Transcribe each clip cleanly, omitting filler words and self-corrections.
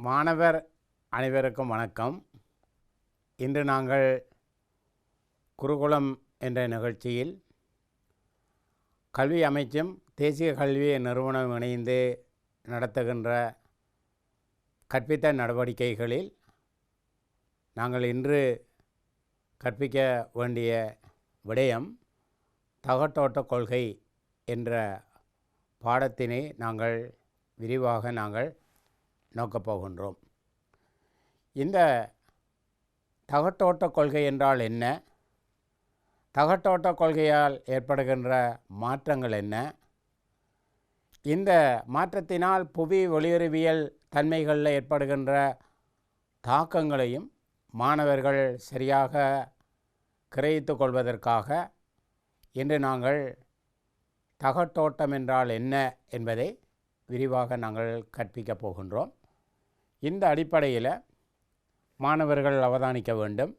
மாணவர் அனைவருக்கும் வணக்கம். இன்று நாங்கள் குருகுலம் என்ற நிகழ்ச்சியில் கல்வி அமைச்சும் தேசிய கல்வி நிறுவனம் இணைந்து நடத்துகின்ற கற்பித்தல் நடவடிக்கைகளில் நாங்கள் இன்று கற்பிக்க வேண்டிய விடயம் தகட்டோட்ட கொள்கை என்ற பாடத்தினை நாங்கள் விரிவாக நோக்கப் போகின்றோம். இந்த தகட்டோட்ட கொள்கை என்றால் என்ன? தகட்டோட்ட கொள்கையால் ஏற்படுகின்ற மாற்றங்கள் என்ன? இந்த மாற்றத்தினால் புவி ஒளியறிவியல் தன்மைகளில் ஏற்படுகின்ற தாக்கங்களையும் மாணவர்கள் சரியாக கிரகித்து கொள்வதற்காக இன்று நாங்கள் தகட்டோட்டம் என்றால் என்ன என்பதை விரிவாக நாங்கள் கற்பிக்கப் போகின்றோம். இந்த அடிப்படையில் மாணவர்கள் அவதானிக்க வேண்டும்.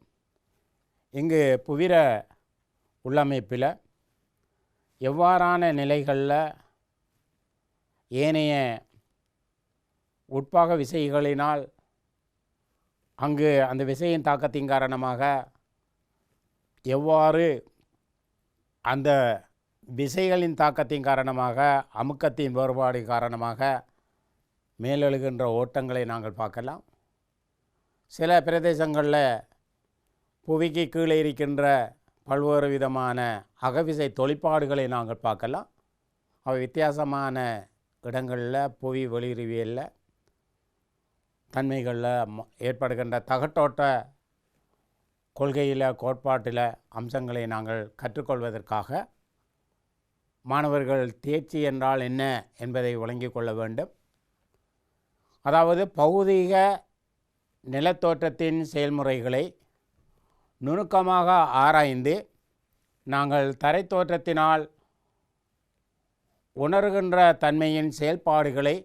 இங்கு புவிர உள்ளமைப்பில் எவ்வாறான நிலைகளில் ஏனைய உட்பாக விசைகளினால் அங்கு அந்த விசையின் தாக்கத்தின் காரணமாக எவ்வாறு அந்த விசைகளின் தாக்கத்தின் காரணமாக அமுக்கத்தின் வேறுபாடு காரணமாக மேலெழுகின்ற ஓட்டங்களை நாங்கள் பார்க்கலாம். சில பிரதேசங்களில் புவிக்கு கீழே இருக்கின்ற பல்வேறு விதமான அகவிசை தொழிற்பாடுகளை நாங்கள் பார்க்கலாம். அவை வித்தியாசமான இடங்களில் புவி ஒளியறிவியலில் தன்மைகளில் ஏற்படுகின்ற தகட்டோட்ட கொள்கையில் கோட்பாட்டில் அம்சங்களை நாங்கள் கற்றுக்கொள்வதற்காக மாணவர்கள் தேர்ச்சி என்றால் என்ன என்பதை விளங்கிக் கொள்ள வேண்டும். அதாவது பௌதீக நிலத்தோற்றத்தின் செயல்முறைகளை நுணுக்கமாக ஆராய்ந்து நாங்கள் தரைத்தோற்றத்தினால் உணர்கின்ற தன்மையின் செயல்பாடுகளை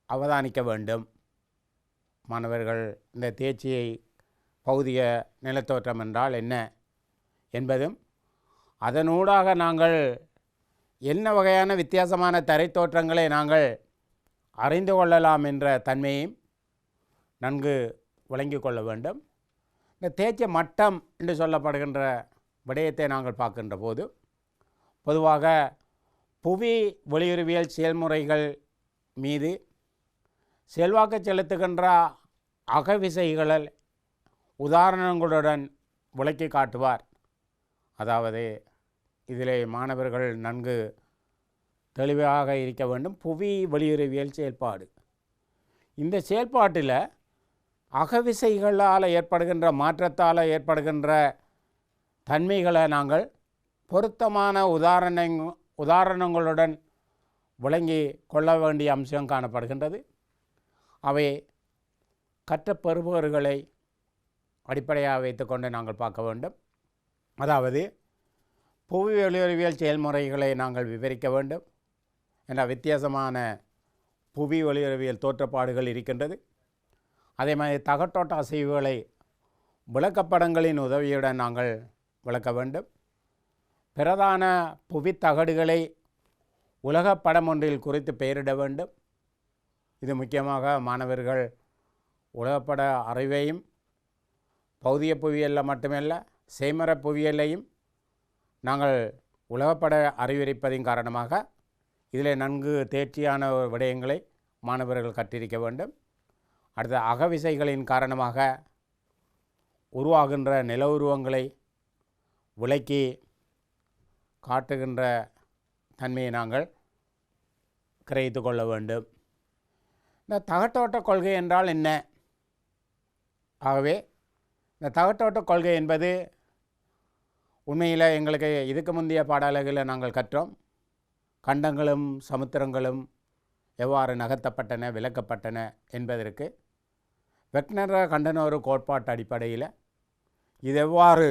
அவதானிக்க வேண்டும். மாணவர்கள் இந்த தேர்ச்சியை பௌதிக நிலத்தோற்றம் என்றால் என்ன என்பதும் அதனூடாக நாங்கள் என்ன வகையான வித்தியாசமான தரைத்தோற்றங்களை நாங்கள் அறிந்து கொள்ளலாம் என்ற தன்மையையும் நன்கு விளங்கி கொள்ள வேண்டும். இந்த தேர்ச்சி மட்டம் என்று சொல்லப்படுகின்ற விடயத்தை நாங்கள் பார்க்கின்ற போது பொதுவாக புவி ஒளியறிவியல் செயல்முறைகள் மீது செல்வாக்கு செலுத்துகின்ற அகவிசைகளில் உதாரணங்களுடன் விளக்கி காட்டுவார். அதாவது இதிலே மாணவர்கள் நன்கு தெளிவாக இருக்க வேண்டும். புவி ஒளியறிவியல் செயல்பாடு, இந்த செயல்பாட்டில் அகவிசைகளால் ஏற்படுகின்ற மாற்றத்தால் ஏற்படுகின்ற தன்மைகளை நாங்கள் பொருத்தமான உதாரணங்களுடன் விளங்கி கொள்ள வேண்டிய அம்சம் காணப்படுகின்றது. அவை கற்ற பெறுபவர்களை அடிப்படையாக வைத்துக்கொண்டு நாங்கள் பார்க்க வேண்டும். அதாவது புவி ஒளியறிவியல் செயல்முறைகளை நாங்கள் விவரிக்க வேண்டும். என்ற வித்தியாசமான புவி ஒளியறிவியல் தோற்றப்பாடுகள் இருக்கின்றது. அதே மாதிரி தகட்டோட்ட அசைவுகளை விளக்கப்படங்களின் உதவியுடன் நாங்கள் விளக்க வேண்டும். பிரதான புவித்தகடுகளை உலகப் படம் ஒன்றில் குறித்து பெயரிட வேண்டும். இது முக்கியமாக மாணவர்கள் உலகப்பட அறிவையும் பௌதிக புவியியலில் மட்டுமல்ல செய்மர புவியியலையும் நாங்கள் உலகப்பட அறிவிப்பதின் காரணமாக இதில் நன்கு தேர்ச்சியான விடயங்களை மாணவர்கள் கற்றிருக்க வேண்டும். அடுத்த அகவிசைகளின் காரணமாக உருவாகின்ற நில உருவங்களை விளக்கி காட்டுகின்ற தன்மையை நாங்கள் கிரகித்து கொள்ள வேண்டும். இந்த தகட்டோட்ட கொள்கை என்றால் என்ன? ஆகவே இந்த தகட்டோட்ட கொள்கை என்பது உண்மையில் எங்களுக்கு இதுக்கு முந்தைய பாடல்களில் நாங்கள் கற்றோம். கண்டங்களும் சமுத்திரங்களும் எவ்வாறு நகர்த்தப்பட்டன விளக்கப்பட்டன என்பதற்கு வெக்னர் கண்டன ஒரு கோட்பாட்டு அடிப்படையில் இது எவ்வாறு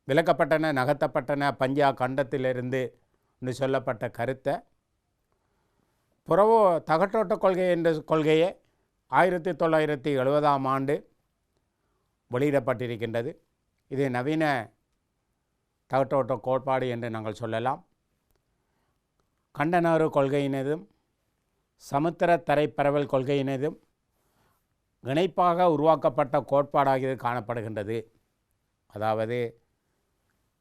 விளக்கப்பட்டன நகர்த்தப்பட்டன பஞ்சா கண்டத்திலிருந்து என்று சொல்லப்பட்ட கருத்தை புறவோ தகட்டோட்ட கொள்கை என்ற கொள்கையை 1970ஆம் ஆண்டு வெளியிடப்பட்டிருக்கின்றது. இது நவீன தகட்டோட்ட கோட்பாடு என்று நாங்கள் சொல்லலாம். கண்டனறு கொள்கையினதும் சமுத்திர தரை பரவல் கொள்கையினதும் இணைப்பாக உருவாக்கப்பட்ட கோட்பாடாக இது காணப்படுகின்றது. அதாவது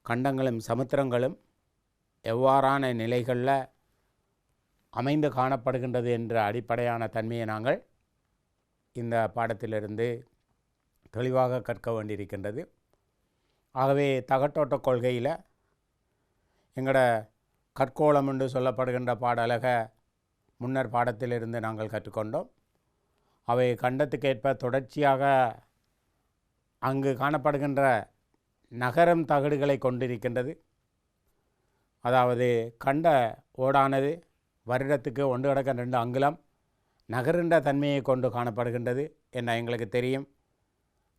கண்டங்களும் சமுத்திரங்களும் எவ்வாறான நிலைகளில் அமைந்து காணப்படுகின்றது என்ற அடிப்படையான தன்மையை நாங்கள் இந்த பாடத்திலிருந்து தெளிவாக கற்க வேண்டியிருக்கின்றது. ஆகவே தகட்டோட்ட கொள்கையில் எங்களோட கற்கோளம் என்று சொல்லப்படுகின்ற பாடலக முன்னர் பாடத்திலிருந்து நாங்கள் கற்றுக்கொண்டோம். அவை கண்டத்துக்கேற்ப தொடர்ச்சியாக அங்கு காணப்படுகின்ற நகரும் தகடுகளை கொண்டிருக்கின்றது. அதாவது கண்ட ஓடானது வருடத்துக்கு 1.2 அங்குலம் நகருண்ட தன்மையை கொண்டு காணப்படுகின்றது என்ன எங்களுக்கு தெரியும்.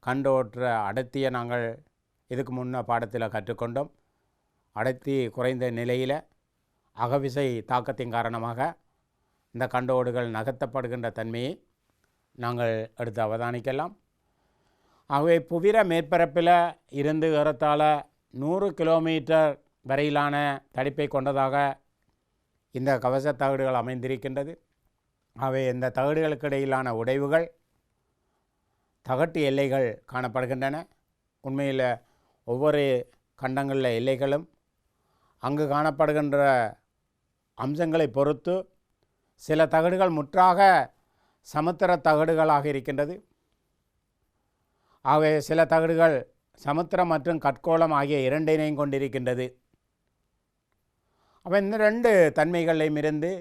கண்டோற்ற அடர்த்தியை நாங்கள் இதுக்கு முன்ன பாடத்தில் கற்றுக்கொண்டோம். அடர்த்தி குறைந்த நிலையில் அகவிசை தாக்கத்தின் காரணமாக இந்த கண்டோடுகள் நகர்த்தப்படுகின்ற தன்மையை நாங்கள் எடுத்து அவதானிக்கலாம். ஆகவே புவிர மேற்பரப்பில் இருந்து ஏறத்தாழ 100 கிலோமீட்டர் வரையிலான தடிப்பை கொண்டதாக இந்த கவச தகடுகள் அமைந்திருக்கின்றது. ஆகவே இந்த தகடுகளுக்கு இடையிலான உடைவுகள் தகட்டு எல்லைகள் காணப்படுகின்றன. உண்மையில் ஒவ்வொரு கண்டங்களில் எல்லைகளும் அங்கு காணப்படுகின்ற அம்சங்களை பொறுத்து சில தகடுகள் முற்றாக சமுத்திர தகடுகளாக இருக்கின்றது. ஆகவே சில தகடுகள் சமுத்திரம் மற்றும் கற்கோளம் ஆகிய இரண்டினையும் கொண்டிருக்கின்றது. அப்போ இந்த 2 தன்மைகளையும் இருந்து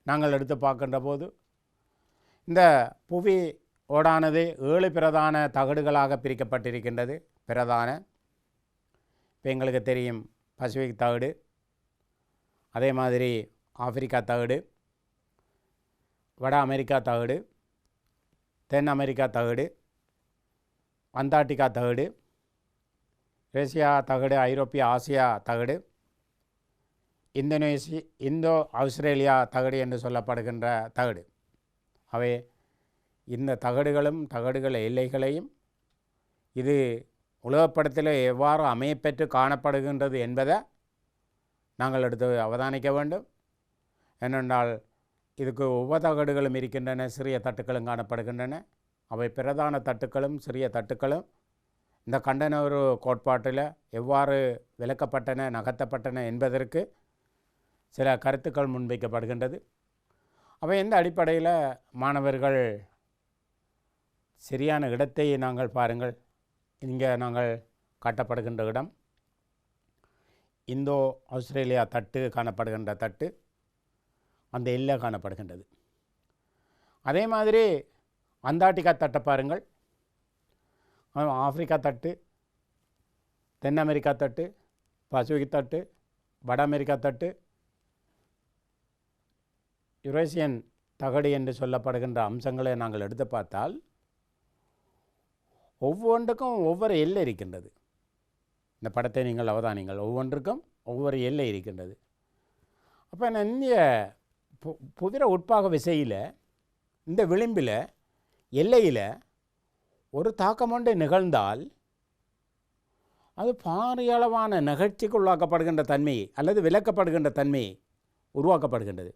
நாங்கள் எடுத்து பார்க்கின்ற போது இந்த புவி ஓடானது 7 பிரதான தகடுகளாக பிரிக்கப்பட்டிருக்கின்றது. பிரதான இப்போ எங்களுக்கு தெரியும் பசிபிக் தகடு, அதே மாதிரி ஆப்பிரிக்கா தகடு, வட அமெரிக்கா தகடு, தென் அமெரிக்கா தகடு, அந்தார்டிகா தகடு, ஏசியா தகடு, ஐரோப்பிய ஆசியா தகடு, இந்தோ ஆஸ்திரேலியா தகடு என்று சொல்லப்படுகின்ற தகடு. அவை இந்த தகடுகளும் தகடுகள் எல்லைகளையும் இது உலகப்படத்தில் எவ்வாறு அமையப்பெற்று காணப்படுகின்றது என்பதை நாங்கள் எடுத்து அவதானிக்க வேண்டும். ஏனென்றால் இதுக்கு உபதகடுகளும் இருக்கின்றன, சிறிய தட்டுக்களும் காணப்படுகின்றன. அவை பிரதான தட்டுக்களும் சிறிய தட்டுக்களும் இந்த கண்டனொரு கோட்பாட்டில் எவ்வாறு விளக்கப்பட்டன நகர்த்தப்பட்டன என்பதற்கு சில கருத்துக்கள் முன்வைக்கப்படுகின்றது. அவை இந்த அடிப்படையில் மாணவர்கள் சரியான இடத்தை நாங்கள் பாருங்கள். இங்கே நாங்கள் காட்டப்படுகின்ற இடம் இந்தோ ஆஸ்திரேலியா தட்டு காணப்படுகின்ற தட்டு அந்த எல்லை காணப்படுகின்றது. அதே மாதிரி அந்தார்டிகா தட்டை பாருங்கள். ஆப்பிரிக்கா தட்டு, தென் அமெரிக்கா தட்டு, பசிபிக் தட்டு, வட அமெரிக்கா தட்டு, யுரேசியன் தகடு என்று சொல்லப்படுகின்ற அம்சங்களை நாங்கள் எடுத்து பார்த்தால் ஒவ்வொன்றுக்கும் ஒவ்வொரு எல்லை இருக்கின்றது. இந்த படத்தை நீங்கள் அவதானிங்கள். ஒவ்வொன்றுக்கும் ஒவ்வொரு எல்லை இருக்கின்றது. அப்போ இந்திய புதிர உட்பாக விசையில் இந்த விளிம்பில் எல்லையில் ஒரு தாக்கம் ஒன்று நிகழ்ந்தால் அது பாரிய அளவான நிகழ்ச்சிக்கு உள்ளாக்கப்படுகின்ற தன்மை அல்லது விலக்கப்படுகின்ற தன்மை உருவாக்கப்படுகின்றது.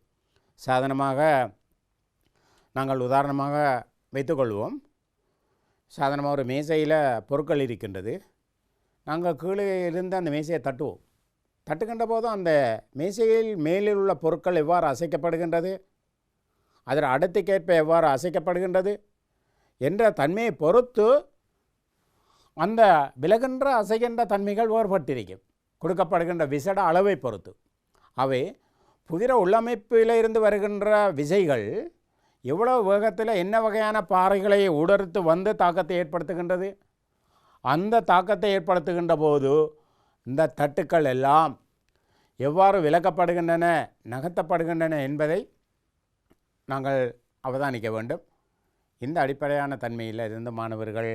சாதாரணமாக நாங்கள் உதாரணமாக வைத்துக்கொள்வோம். சாதாரணமாக ஒரு மேசையில் பொருட்கள் இருக்கின்றது. நாங்கள் கீழே இருந்து அந்த மேசையை தட்டுவோம். தட்டுகின்ற போதும் அந்த மேசையில் மேலில் உள்ள பொருட்கள் எவ்வாறு அசைக்கப்படுகின்றது, அதில் அடர்த்திக்கேற்ப எவ்வாறு அசைக்கப்படுகின்றது என்ற தன்மையை பொறுத்து அந்த விலகின்ற அசைகின்ற தன்மைகள் வேறுபட்டிருக்கும். கொடுக்கப்படுகின்ற விசட அளவை பொறுத்து. அவை புதிர உள்ளமைப்பில் இருந்து வருகின்ற விசைகள் எவ்வளோ வேகத்தில் என்ன வகையான பாறைகளை உடர்த்து வந்து தாக்கத்தை ஏற்படுத்துகின்றது. அந்த தாக்கத்தை ஏற்படுத்துகின்ற போது இந்த தட்டுக்கள் எல்லாம் எவ்வாறு விலக்கப்படுகின்றன நகர்த்தப்படுகின்றன என்பதை நாங்கள் அவதானிக்க வேண்டும். இந்த அடிப்படையான தன்மையில் இருந்து மாணவர்கள்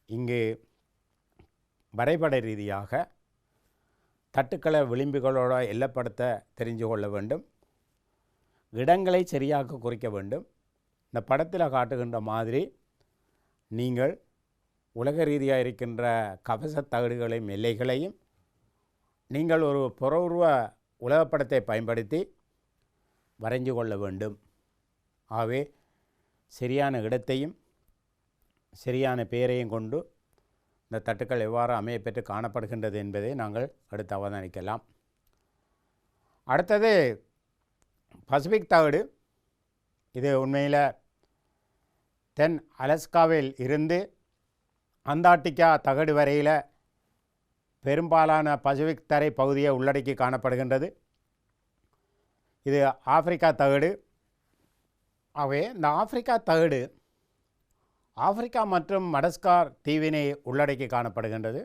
இங்கு வரைபட ரீதியாக தட்டுக்களை விளிம்புகளோடு எல்லப்படுத்த தெரிஞ்சு கொள்ள வேண்டும். இடங்களை சரியாக குறிக்க வேண்டும். இந்த படத்தில் காட்டுகின்ற மாதிரி நீங்கள் உலக ரீதியாக இருக்கின்ற கவச தகடுகளையும் எல்லைகளையும் நீங்கள் ஒரு புற உருவ உலகப்படத்தை பயன்படுத்தி வரைஞ்சு கொள்ள வேண்டும். ஆகவே சரியான இடத்தையும் சரியான பெயரையும் கொண்டு இந்த தட்டுக்கள் எவ்வாறு அமையப்பெற்று காணப்படுகின்றது என்பதை நாங்கள் அடுத்து அவதானிக்கலாம். அடுத்தது பசிபிக் தகடு. இது உண்மையில் தென் அலஸ்காவில் இருந்து அண்டார்டிகா தகடு வரையில் பெரும்பாலான பசிபிக் தரை பகுதியை உள்ளடக்கி காணப்படுகின்றது. இது ஆப்பிரிக்கா தகடு. ஆகவே இந்த ஆப்பிரிக்கா தகடு ஆப்பிரிக்கா மற்றும் மடஸ்கார் தீவினை உள்ளடக்கி காணப்படுகின்றது.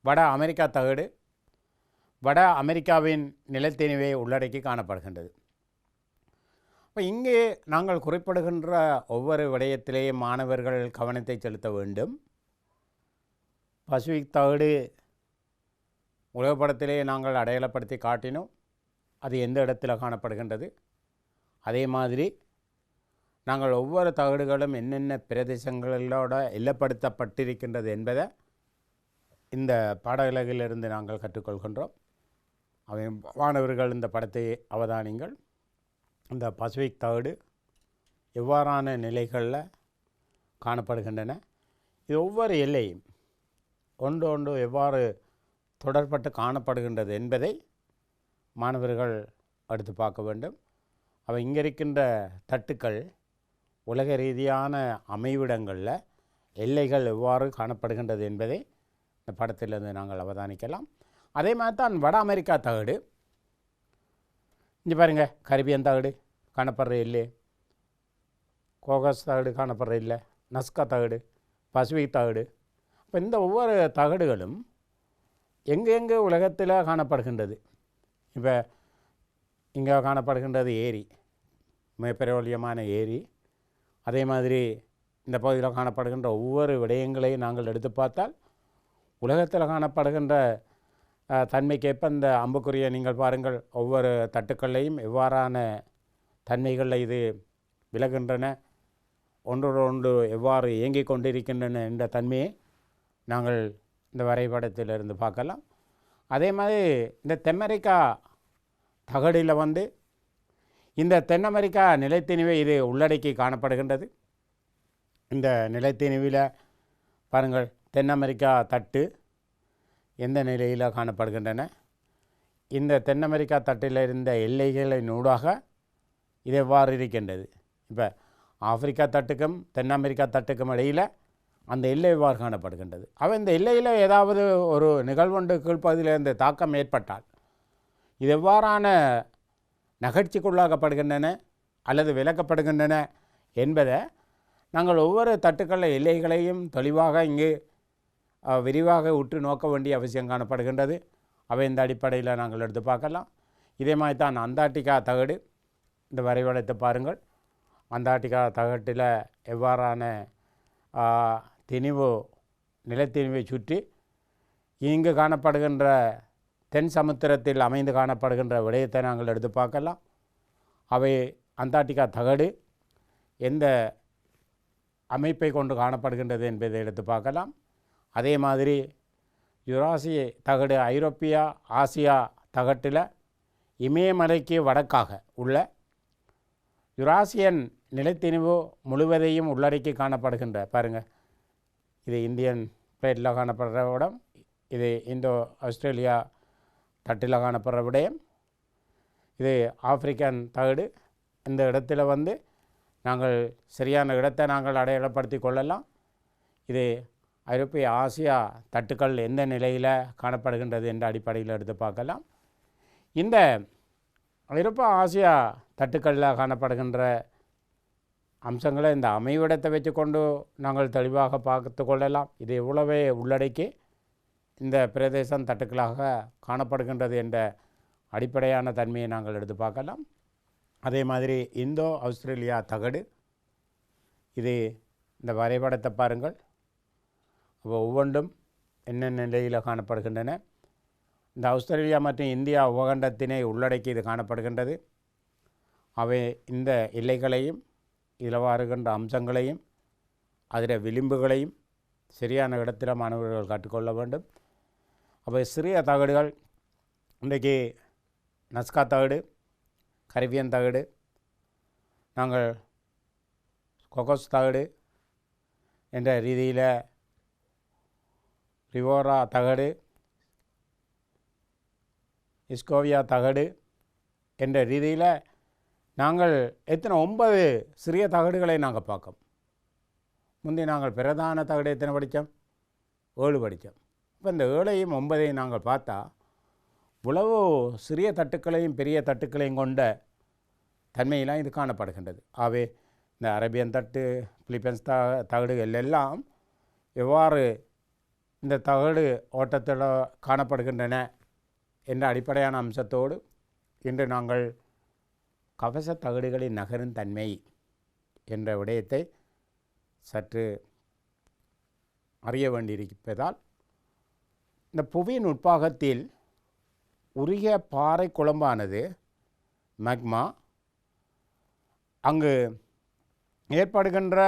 வட அமெரிக்கா தகடு வட அமெரிக்காவின் நிலத்தீவை உள்ளடக்கி காணப்படுகின்றது. இப்போ இங்கே நாங்கள் குறிப்பிடுகின்ற ஒவ்வொரு விடயத்திலேயும் மாணவர்கள் கவனத்தை செலுத்த வேண்டும். பசிபிக் தகடு உலகப்படத்திலே நாங்கள் அடையாளப்படுத்தி காட்டினோம், அது எந்த இடத்துல காணப்படுகின்றது. அதே மாதிரி நாங்கள் ஒவ்வொரு தகடுகளும் என்னென்ன பிரதேசங்களோட எல்லப்படுத்தப்பட்டிருக்கின்றது என்பதை இந்த பாடலகிலிருந்து நாங்கள் கற்றுக்கொள்கின்றோம். அவை மாணவர்கள் இந்த படத்தை அவதானிங்கள். இந்த பசிபிக் தகடு எவ்வாறான நிலைகளில் காணப்படுகின்றன, இது ஒவ்வொரு எல்லையும் ஒன்று ஒன்று எவ்வாறு தொடர்பட்டு காணப்படுகின்றது என்பதை மாணவர்கள் அடுத்து பார்க்க வேண்டும். அவை இங்கே இருக்கின்ற தட்டுக்கள் உலக ரீதியான அமைவிடங்களில் எல்லைகள் எவ்வாறு காணப்படுகின்றது என்பதை இந்த படத்திலிருந்து நாங்கள் அவதானிக்கலாம். அதே மாதிரி தான் வட அமெரிக்கா தகடு. இங்கே பாருங்கள், கரிபியன் தகடு காணப்படுற இல்லை, கோகஸ் தகடு காணப்படுற இல்லை, நஸ்கா தகடு, பசிபிக் தகடு. இப்போ இந்த ஒவ்வொரு தகடுகளும் எங்கெங்கே உலகத்தில் காணப்படுகின்றது. இப்போ இங்கே காணப்படுகின்றது ஏரி, பெட்ரோலியமான ஏரி. அதே மாதிரி இந்த பகுதியில் காணப்படுகின்ற ஒவ்வொரு விடயங்களையும் நாங்கள் எடுத்து பார்த்தால் உலகத்தில் காணப்படுகின்ற தன்மைக்கேற்ப இந்த அம்புக்குரிய நீங்கள் பாருங்கள், ஒவ்வொரு தட்டுக்களையும் எவ்வாறான தன்மைகளில் இது விலகின்றன, ஒன்றோடு ஒன்று எவ்வாறு இயங்கிக் கொண்டிருக்கின்றன என்ற தன்மையை நாங்கள் இந்த வரைபடத்திலிருந்து பார்க்கலாம். அதே மாதிரி இந்த தென்னமெரிக்கா தகடில் இந்த தென் அமெரிக்கா நிலத்தீவை இது உள்ளடக்கி காணப்படுகின்றது. இந்த நிலத்தீவில் பாருங்கள், தென் அமெரிக்கா தட்டு எந்த நிலையில் காணப்படுகின்றன. இந்த தென் அமெரிக்கா தட்டில் இருந்த எல்லைகளின் ஊடாக இது எவ்வாறு இருக்கின்றது. இப்போ ஆப்பிரிக்கா தட்டுக்கும் தென் அமெரிக்கா தட்டுக்கும் இடையில் அந்த எல்லை எவ்வாறு காணப்படுகின்றது. அவை இந்த எல்லையில் ஏதாவது ஒரு நிகழ்வொன்று கீழ்ப்பகுதியில் இருந்து தாக்கம் ஏற்பட்டால் இது எவ்வாறான நகர்ச்சிக்குள்ளாக்கப்படுகின்றன அல்லது விலக்கப்படுகின்றன என்பதை நாங்கள் ஒவ்வொரு தட்டுக்களில் எல்லைகளையும் தெளிவாக இங்கு விரிவாக உற்று நோக்க வேண்டிய அவசியம் காணப்படுகின்றது. அவை இந்த அடிப்படையில் நாங்கள் எடுத்து பார்க்கலாம். இதே மாதிரி தான் அண்டார்டிகா தகடு. இந்த வரைபடத்தை பாருங்கள், அண்டார்டிகா தகட்டில் எவ்வாறான திணிவு நிலத்திணிவை சுற்றி இங்கு காணப்படுகின்ற தென் சமுத்திரத்தில் அமைந்து காணப்படுகின்ற விடயத்தை நாங்கள் எடுத்து பார்க்கலாம். அவை அண்டார்டிகா தகடு எந்த அமைப்பை கொண்டு காணப்படுகின்றது என்பதை எடுத்து பார்க்கலாம். அதே மாதிரி யுராசிய தகடு ஐரோப்பியா ஆசியா தகட்டில் இமயமலைக்கு வடக்காக உள்ள யுராசியன் நிலத்திணிவு முழுவதையும் உள்ளடக்கி காணப்படுகின்ற பாருங்கள், இது இந்தியன் பிளேட்டில் காணப்படுற இடம், இது இந்தோ ஆஸ்திரேலியா தட்டில் காணப்படுற விடயம், இது ஆப்பிரிக்கன் தகடு. இந்த இடத்துல நாங்கள் சரியான இடத்தை நாங்கள் அடையாளப்படுத்தி கொள்ளலாம். இது ஐரோப்பிய ஆசியா தட்டுக்கள் எந்த நிலையில் காணப்படுகின்றது என்ற அடிப்படையில் எடுத்து பார்க்கலாம். இந்த ஐரோப்பா ஆசியா தட்டுக்களில் காணப்படுகின்ற அம்சங்களை இந்த அமைவிடத்தை வச்சுக்கொண்டு நாங்கள் தெளிவாக பார்த்து கொள்ளலாம். இது எவ்வளவே உள்ளடக்கி இந்த பிரதேசம் தட்டுக்களாக காணப்படுகின்றது என்ற அடிப்படையான தன்மையை நாங்கள் எடுத்து பார்க்கலாம். அதே மாதிரி இந்தோ ஆஸ்திரேலியா தகடு. இது இந்த வரைபடத்தை பாருங்கள், அப்போ ஒவ்வொன்றும் என்னென்ன நிலையில் காணப்படுகின்றன. இந்த ஆஸ்திரேலியா மற்றும் இந்தியா உபகண்டத்தினை உள்ளடக்கி இது காணப்படுகின்றது. அவை இந்த எல்லைகளையும் இதில் வருகின்ற அம்சங்களையும் அதில் விளிம்புகளையும் சரியான இடத்தில் மாணவர்கள் கற்றுக்கொள்ள வேண்டும். அப்போ சிறிய தகடுகள் இன்றைக்கு நஸ்கா தகடு, கரிபியன் தகடு, நாங்கள் கொகோஸ் தகடு என்ற ரீதியில் ரிவோரா தகடு, இஸ்கோவியா தகடு என்ற ரீதியில் நாங்கள் 9 சிறிய தகடுகளை நாங்கள் பார்க்கோம். முந்தைய நாங்கள் பிரதான தகடு எத்தனை படித்தோம்? 7 படித்தோம். இப்போ இந்த 7ஐயும் 9ஐயும் நாங்கள் பார்த்தா இவ்வளவு சிறிய தட்டுக்களையும் பெரிய தட்டுக்களையும் கொண்ட தன்மையெல்லாம் இது காணப்படுகின்றது. ஆகவே இந்த அரேபியன் தட்டு, பிலிப்பைன்ஸ் தகடுகள் எல்லாம் எவ்வாறு இந்த தகடு ஓட்டத்தில் காணப்படுகின்றன என்ற அடிப்படையான அம்சத்தோடு இன்று நாங்கள் கவச தகடுகளின் நகரும் தன்மை என்ற விடயத்தை சற்று அறிய வேண்டியிருப்பதால், இந்த புவியின் உட்பாகத்தில் உருகிய பாறை குழம்பானது மக்மா அங்கு ஏற்படுகின்ற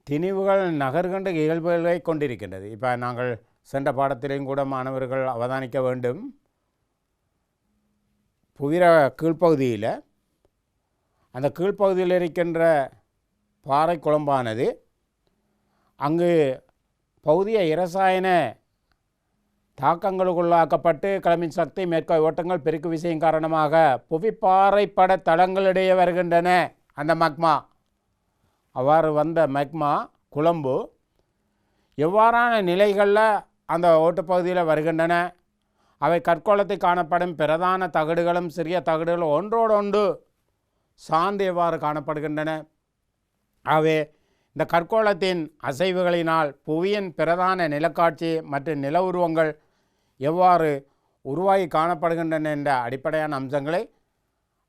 திணிவுகள் நகர்கின்ற இயல்புகளை கொண்டிருக்கின்றது. இப்போ நாங்கள் சென்ற பாடத்திலையும் கூட மாணவர்கள் அவதானிக்க வேண்டும். புவிர கீழ்ப்பகுதியில் அந்த கீழ்ப்பகுதியில் இருக்கின்ற பாறை குழம்பானது அங்கு பகுதிய இரசாயன தாக்கங்களுக்குள்ளாக்கப்பட்டு கிளம்பின் சக்தி மேற்கோள் ஓட்டங்கள் பெருக்கு விசையின் காரணமாக புவிப்பாறை பட தளங்களிடையே வருகின்றன. அந்த மக்மா அவ்வாறு வந்த மக்மா குழம்பு எவ்வாறான நிலைகளில் அந்த ஓட்டுப்பகுதியில் வருகின்றன, அவை கற்கோளத்தில் காணப்படும் பிரதான தகடுகளும் சிறிய தகடுகளும் ஒன்றோடொன்று சார்ந்து எவ்வாறு காணப்படுகின்றன, ஆகவே இந்த கற்கோளத்தின் அசைவுகளினால் புவியின் பிரதான நிலக்காட்சி மற்றும் நில உருவங்கள் எவ்வாறு உருவாகி காணப்படுகின்றன என்ற அடிப்படையான அம்சங்களை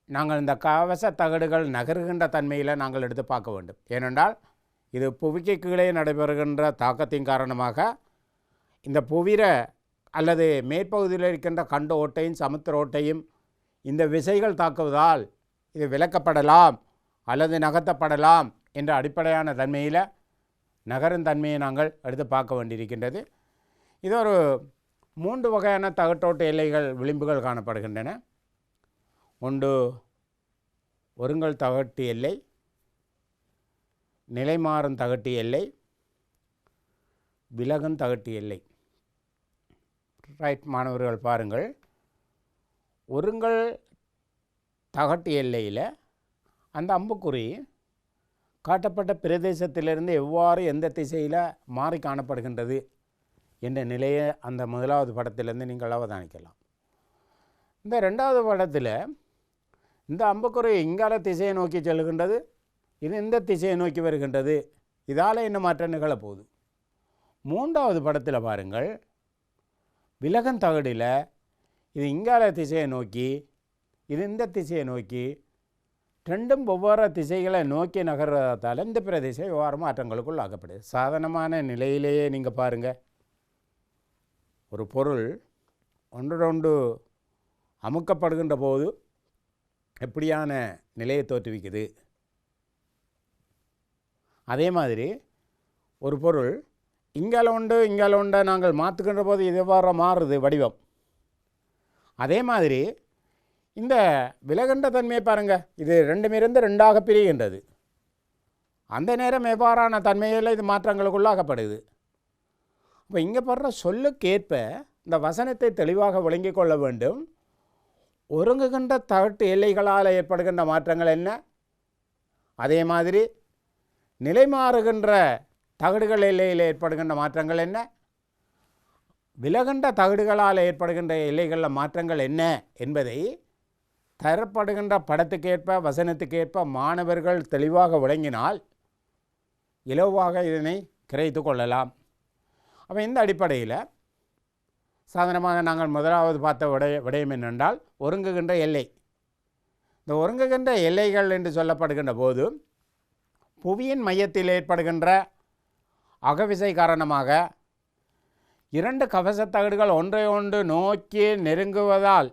நாங்கள் இந்த கவச தகடுகள் நகருகின்ற தன்மையில் நாங்கள் எடுத்து பார்க்க வேண்டும். ஏனென்றால் இது புவிக்கு கீழே நடைபெறுகின்ற தாக்கத்தின் காரணமாக இந்த புவிர அல்லது மேற்பகுதியில் இருக்கின்ற கண்ட ஓட்டையும் சமுத்திர ஓட்டையும் இந்த விசைகள் தாக்குவதால் இது விலக்கப்படலாம் அல்லது நகர்த்தப்படலாம் என்ற அடிப்படையான தன்மையில் நகரும் தன்மையை நாங்கள் எடுத்து பார்க்க வேண்டியிருக்கின்றது. இது ஒரு 3 வகையான தகட்டோட்ட எல்லைகள் விளிம்புகள் காணப்படுகின்றன. ஒன்று ஒருங்கல் தகட்டு எல்லை, நிலைமாறும் தகட்டு எல்லை, விலகும் தகட்டு எல்லை. ரைட் மாணவர்கள் பாருங்கள், ஒருங்கல் தகட்டு எல்லையில் அந்த அம்புக்குறி காட்டப்பட்ட பிரதேசத்திலிருந்து எவ்வாறு எந்த திசையில் மாறி காணப்படுகின்றது என்ற நிலையை அந்த முதலாவது படத்திலிருந்து நீங்கள் அவதானிக்கலாம். இந்த 2வது படத்தில் இந்த அம்புக்குறி இங்கால திசையை நோக்கி செல்கின்றது, இது இந்த திசையை நோக்கி வருகின்றது. இதால் என்ன மாற்றம் நிகழப்போகுது. 3வது படத்தில் பாருங்கள், விலகன் தகடில் இது இங்கால திசையை நோக்கி இது இந்த திசையை நோக்கி ரெண்டும் ஒவ்வொரு திசைகளை நோக்கி நகர்றதால் இந்த பிரதேசம் எவ்வாறு மாற்றங்களுக்குள் ஆக்கப்படுது. சாதாரணமான நிலையிலேயே நீங்கள் பாருங்கள், ஒரு பொருள் ஒன்றொன்று அமுக்கப்படுகின்ற போது எப்படியான நிலையை தோற்றுவிக்குது, அதே மாதிரி ஒரு பொருள் இங்கால உண்டை நாங்கள் மாற்றுகின்ற போது இது எவ்வாறு மாறுது வடிவம். அதே மாதிரி இந்த விலகின்ற தன்மையை பாருங்கள், இது 2 பிரிகின்றது. அந்த நேரம் எவ்வாறான தன்மையில் இது மாற்றங்களுக்குள்ளாகப்படுது. இப்போ இங்கே படுற சொல்லுக்கேற்ப இந்த வசனத்தை தெளிவாக விளங்கிக் கொள்ள வேண்டும். ஒருங்குகின்ற தகட்டு எல்லைகளால் ஏற்படுகின்ற மாற்றங்கள் என்ன, அதே மாதிரி நிலைமாறுகின்ற தகடுகள் எல்லையில் ஏற்படுகின்ற மாற்றங்கள் என்ன, விலகின்ற தகடுகளால் ஏற்படுகின்ற எல்லைகளில் மாற்றங்கள் என்ன என்பதை தரப்படுகின்ற படத்துக்கேற்ப வசனத்துக்கேற்ப மாணவர்கள் தெளிவாக விளங்கினால் இலவாக இதனை கிரகித்து கொள்ளலாம். அப்போ இந்த அடிப்படையில் சாதாரணமாக நாங்கள் முதலாவது பார்த்த விடயம் என்னென்றால் ஒருங்குகின்ற எல்லை. இந்த ஒருங்குகின்ற எல்லைகள் என்று சொல்லப்படுகின்ற போது புவியின் மையத்தில் ஏற்படுகின்ற அகவிசை காரணமாக 2 கவசத்தகடுகள் ஒன்றை ஒன்று நோக்கி நெருங்குவதால்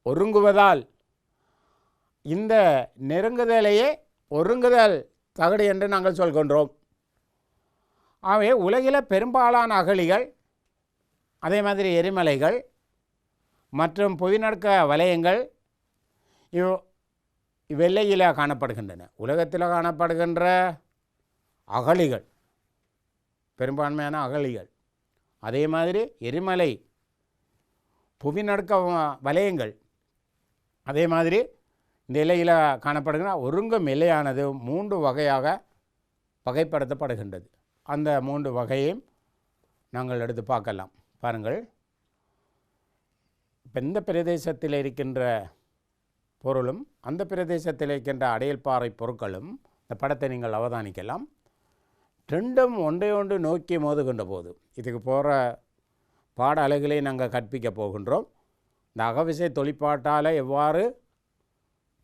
ஒருங்குவதால் இந்த நெருங்குதலையே ஒருங்குதல் தகடு என்று நாங்கள் சொல்கின்றோம். ஆகவே உலகில் பெரும்பாலான அகழிகள், அதே மாதிரி எரிமலைகள் மற்றும் புவிநடுக்க வலயங்கள் வெள்ளையில் காணப்படுகின்றன. உலகத்தில் காணப்படுகின்ற அகழிகள் பெரும்பான்மையான அகழிகள், அதே மாதிரி எரிமலை புவிநடுக்க வலயங்கள், அதே மாதிரி இந்த எல்லையில் காணப்படுகிற ஒருங்கும் எல்லையானது 3 வகையாக வகைப்படுத்தப்படுகின்றது. அந்த 3 வகையையும் நாங்கள் எடுத்து பார்க்கலாம். பாருங்கள், இப்போ இந்த பிரதேசத்தில் இருக்கின்ற பொருளும் அந்த பிரதேசத்தில் இருக்கின்ற அடையல் பாறை பொருட்களும் இந்த படத்தை நீங்கள் அவதானிக்கலாம். ரெண்டும் ஒன்றை ஒன்று நோக்கி மோதுகின்ற போது இதுக்கு போகிற பாட அலகுகளை நாங்கள் கற்பிக்க போகின்றோம். இந்த அகவிசை தொழிற்பாட்டால் எவ்வாறு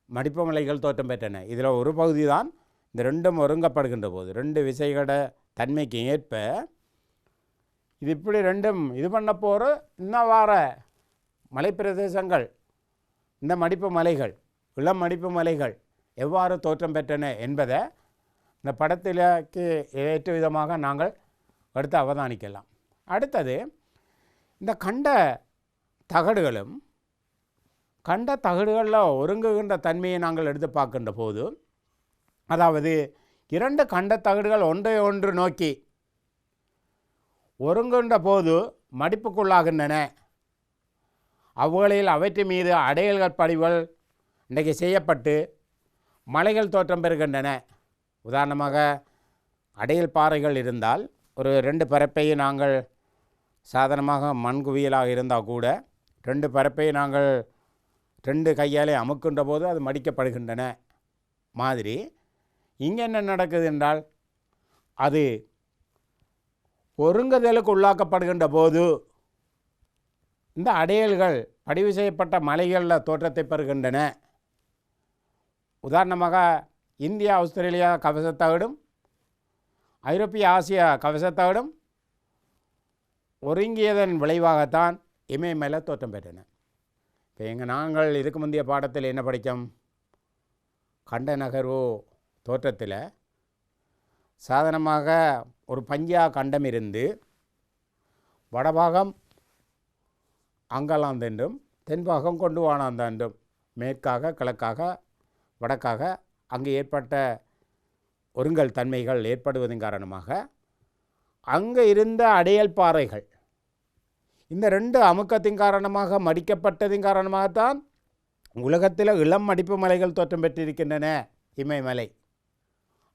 மடிப்பு மலைகள் தோற்றம் பெற்றன, இதில் ஒரு பகுதி தான் இந்த ரெண்டும் ஒருங்கப்படுகின்ற போது 2 விசைகளோட தன்மைக்கு ஏற்ப இது இப்படி ரெண்டும் இது பண்ண போகிற இன்னும் வார மலைப்பிரதேசங்கள், இந்த மடிப்பு மலைகள், இளம் மடிப்பு மலைகள் எவ்வாறு தோற்றம் பெற்றன என்பதை இந்த படத்திற்கு ஏற்ற விதமாக நாங்கள் எடுத்து அவதானிக்கலாம். அடுத்தது, இந்த கண்ட தகடுகளும் கண்ட தகடுகளில் ஒருங்குகின்ற தன்மையை நாங்கள் எடுத்து பார்க்கின்ற போது, அதாவது 2 கண்ட தகடுகள் ஒன்றை ஒன்று நோக்கி ஒருங்குகின்ற போது மடிப்புக்குள்ளாகின்றன. அவ்வேளையில் அவற்றின் மீது அடையல்கள் படிவுகள் இன்றைக்கு செய்யப்பட்டு மலைகள் தோற்றம் பெறுகின்றன. உதாரணமாக அடையல் பாறைகள் இருந்தால் ஒரு 2 பரப்பையும் நாங்கள் சாதாரணமாக மண் குவியலாக இருந்தால் கூட 2 பரப்பை நாங்கள் 2 கையாலே அமுக்கின்ற போது அது மடிக்கப்படுகின்றன மாதிரி இங்கே என்ன நடக்குது என்றால், அது ஒருங்குதலுக்கு உள்ளாக்கப்படுகின்ற போது இந்த அடையல்கள் பதிவு செய்யப்பட்ட மலைகளில் தோற்றத்தை பெறுகின்றன. உதாரணமாக இந்தியா ஆஸ்திரேலியா கவசத்தகடும் ஐரோப்பிய ஆசிய கவசத்தகடும் ஒருங்கியதன் விளைவாகத்தான் இமயமலை தோற்றம் பெற்றன. இப்போ நாங்கள் இதுக்கு முந்தைய பாடத்தில் என்ன படித்தோம்? கண்ட நகர்வு தோற்றத்தில் சாதாரணமாக ஒரு பஞ்சா கண்டம் இருந்து வடபாகம் அங்கலாந்து என்றும் தென்பாகம் கொண்டுவானாந்து என்றும் மேற்காக கிழக்காக வடக்காக அங்கு ஏற்பட்ட ஒருங்கல் தன்மைகள் ஏற்படுவதன் காரணமாக அங்கே இருந்த அடையல் பாறைகள் இந்த 2 அமுக்கத்தின் காரணமாக மடிக்கப்பட்டதின் காரணமாகத்தான் உலகத்தில் இளம் மடிப்பு மலைகள் தோற்றம் பெற்றிருக்கின்றன. இமயமலை